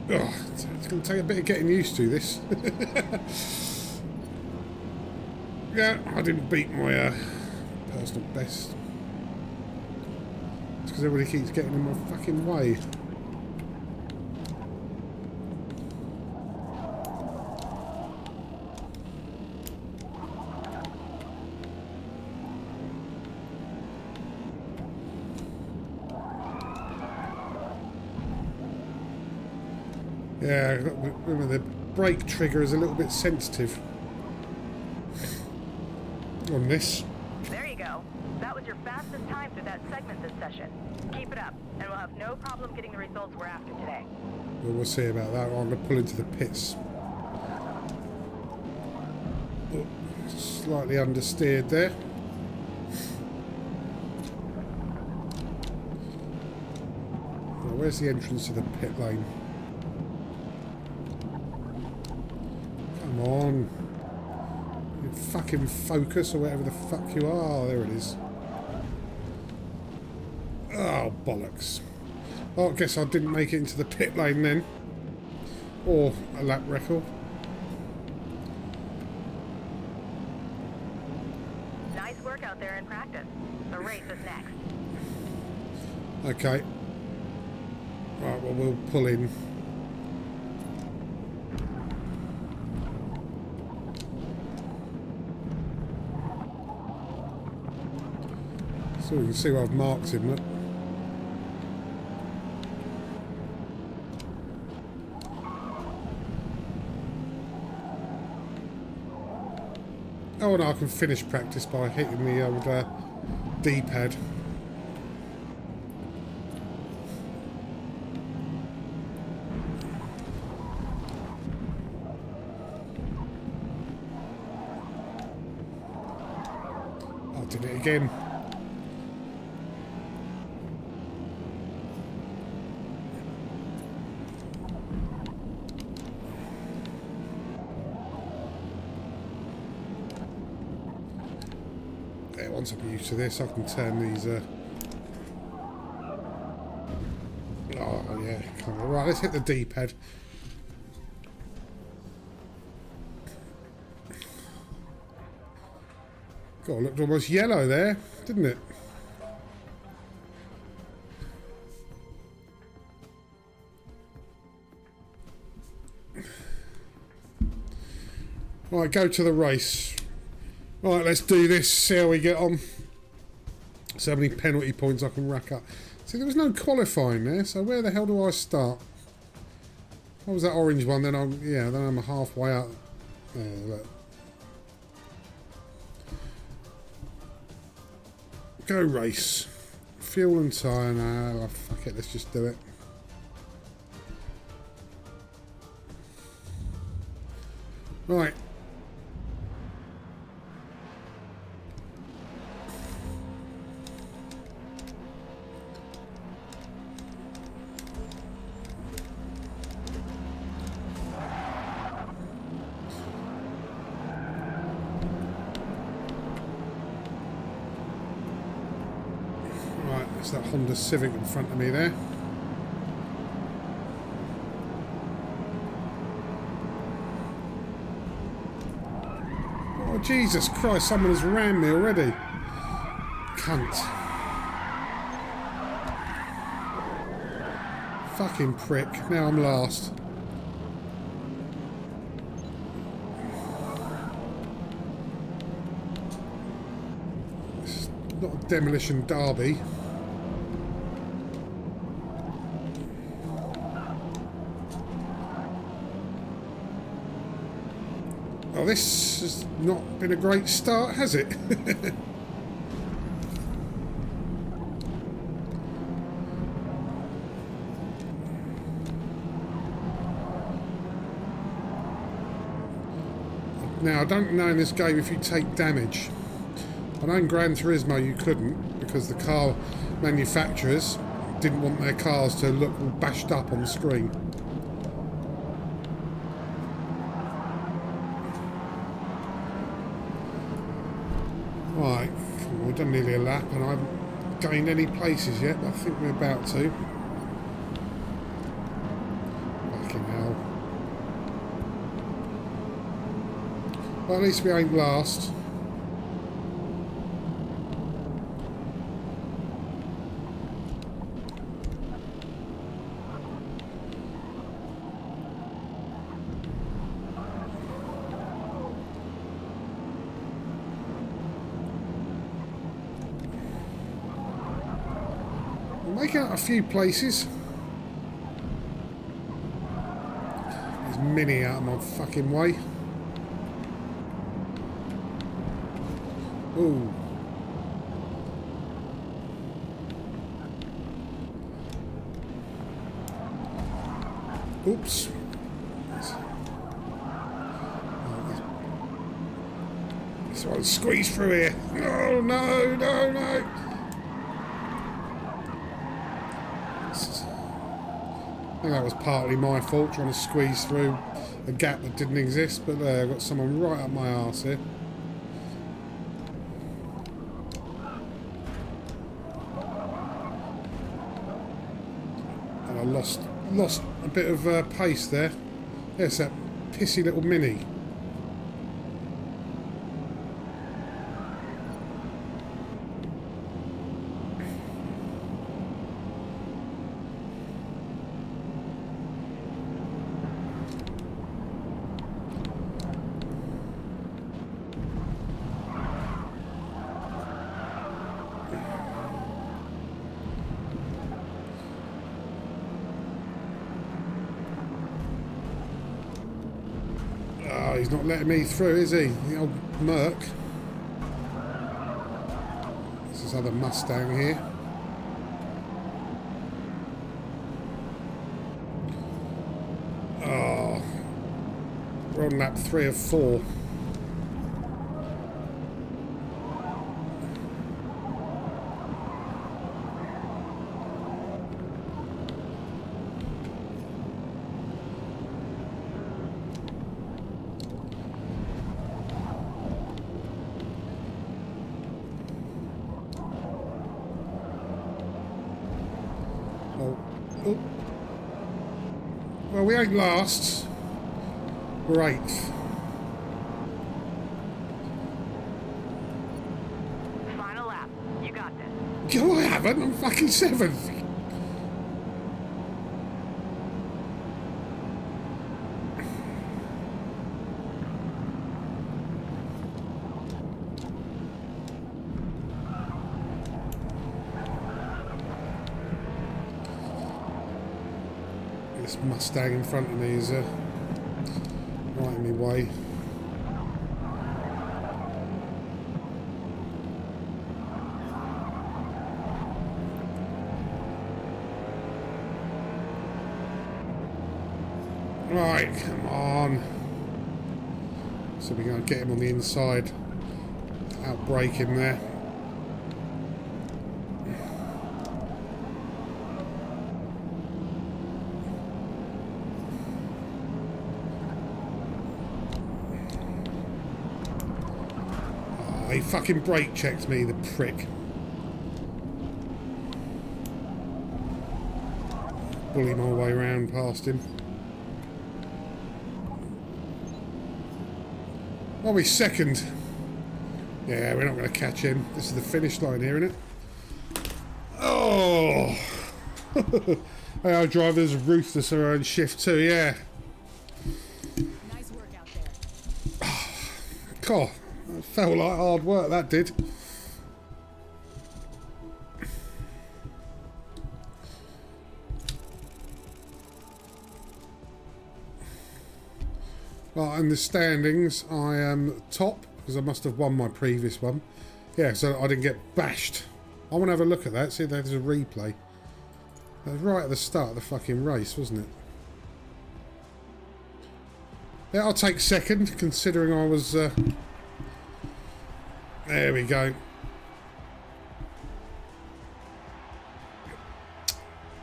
Oh, it's going to take a bit of getting used to this. Yeah, I didn't beat my personal best. It's because everybody keeps getting in my fucking way. Yeah, remember the brake trigger is a little bit sensitive on this. There you go. That was your fastest time through that segment this session. Keep it up, and we'll have no problem getting the results we're after today. Well, we'll see about that. I'm going to pull into the pits. Oh, slightly understeered there. Well, where's the entrance to the pit lane? Come on. You fucking focus or whatever the fuck you are. There it is. Oh, bollocks. Oh, I guess I didn't make it into the pit lane then. Or a lap record. Nice work out there in practice. The race is next. Okay. Right, well, we'll pull in. So we can see where I've marked him, look. Oh, and I can finish practice by hitting the old D-pad. I did it again. Once I'm used to this, I can turn these. Oh yeah, right. Let's hit the D-pad. God, it looked almost yellow there, didn't it? Right, go to the race. Right, let's do this, see how we get on. So how many penalty points I can rack up. See, there was no qualifying there, so where the hell do I start? What was that orange one? Then I'm halfway out. Look. Go race. Fuel and tyre. Nah, fuck it, let's just do it. Right. That Honda Civic in front of me there. Oh Jesus Christ, someone has rammed me already. Cunt. Fucking prick. Now I'm last. It's not a demolition derby. Oh, this has not been a great start, has it? Now, I don't know in this game if you take damage. I know in Gran Turismo you couldn't, because the car manufacturers didn't want their cars to look all bashed up on the screen. Right, we've done nearly a lap and I haven't gained any places yet, but I think we're about to. Fucking Well, at least we ain't last. We're making out a few places. There's Mini out of my fucking way. Ooh. Oops. So I'll squeeze through here. Oh no, no, no. I think that was partly my fault trying to squeeze through a gap that didn't exist, but there, I've got someone right up my arse here. And I lost a bit of pace there. There's that pissy little Mini. Oh, he's not letting me through, is he? The old Merc. There's this other Mustang here. Oh, we're on lap 3 of 4. Oh. Well, we ain't last. We're 8th. Final lap. You got this. No, I haven't. I'm fucking 7th. This Mustang in front of me is right in my way. Right, come on. So we're going to get him on the inside. Outbrake him there. He fucking brake checked me, the prick. Bully my way around past him. Are we 2nd? Yeah, we're not going to catch him. This is the finish line here, isn't it? Oh! Our driver's ruthless are on shift too, yeah. Nice work out there. God. It felt like hard work, that did. Right, in the standings, I am top, because I must have won my previous one. Yeah, so I didn't get bashed. I want to have a look at that, see if there's a replay. That was right at the start of the fucking race, wasn't it? Yeah, I'll take 2nd, considering I was... There we go.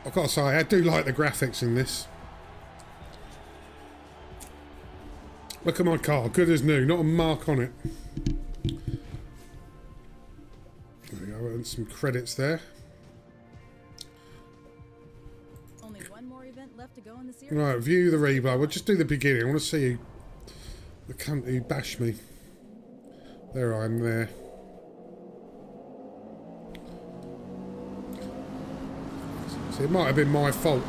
I've got to say, I do like the graphics in this. Look at my car, good as new, not a mark on it. There we go, and some credits there. Only one more event left to go in the series. Right, view the replay. We'll just do the beginning. I want to see the cunt who bashed me. There I am there. So it might have been my fault.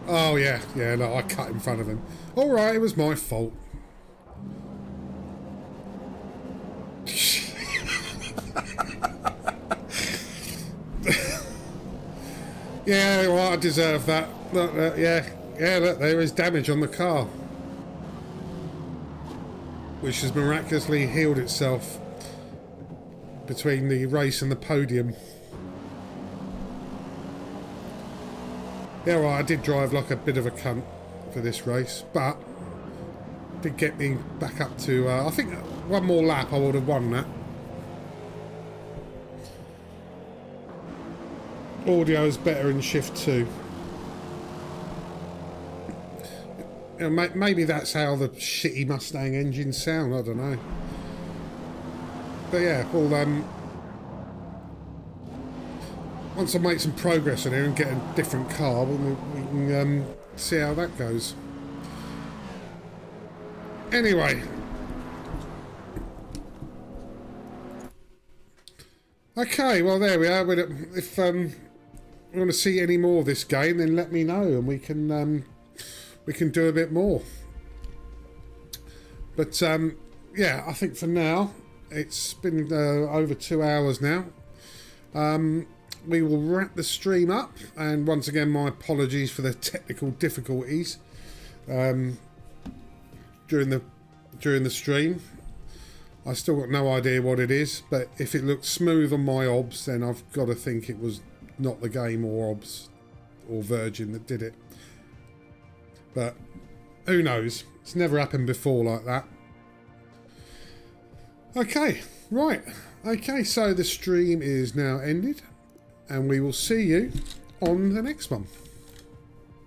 Oh yeah, yeah, no, I cut in front of him. Alright, it was my fault. Yeah, well, I deserve that. Look, yeah, look, there is damage on the car, which has miraculously healed itself between the race and the podium. Yeah, well, I did drive like a bit of a cunt for this race, but did get me back up to, I think one more lap I would have won that. Audio is better in shift 2. You know, maybe that's how the shitty Mustang engines sound, I don't know. But yeah, well, once I make some progress in here and get a different car, we can see how that goes. Anyway. Okay, well there we are. If you want to see any more of this game, then let me know and we can do a bit more. But yeah, I think for now it's been over 2 hours now. We will wrap the stream up, and once again my apologies for the technical difficulties during the stream. I still got no idea what it is, but if it looked smooth on my obs, then I've got to think it was not the game or obs or Virgin that did it. But who knows? It's never happened before like that. Okay, right. Okay, so the stream is now ended, and we will see you on the next one.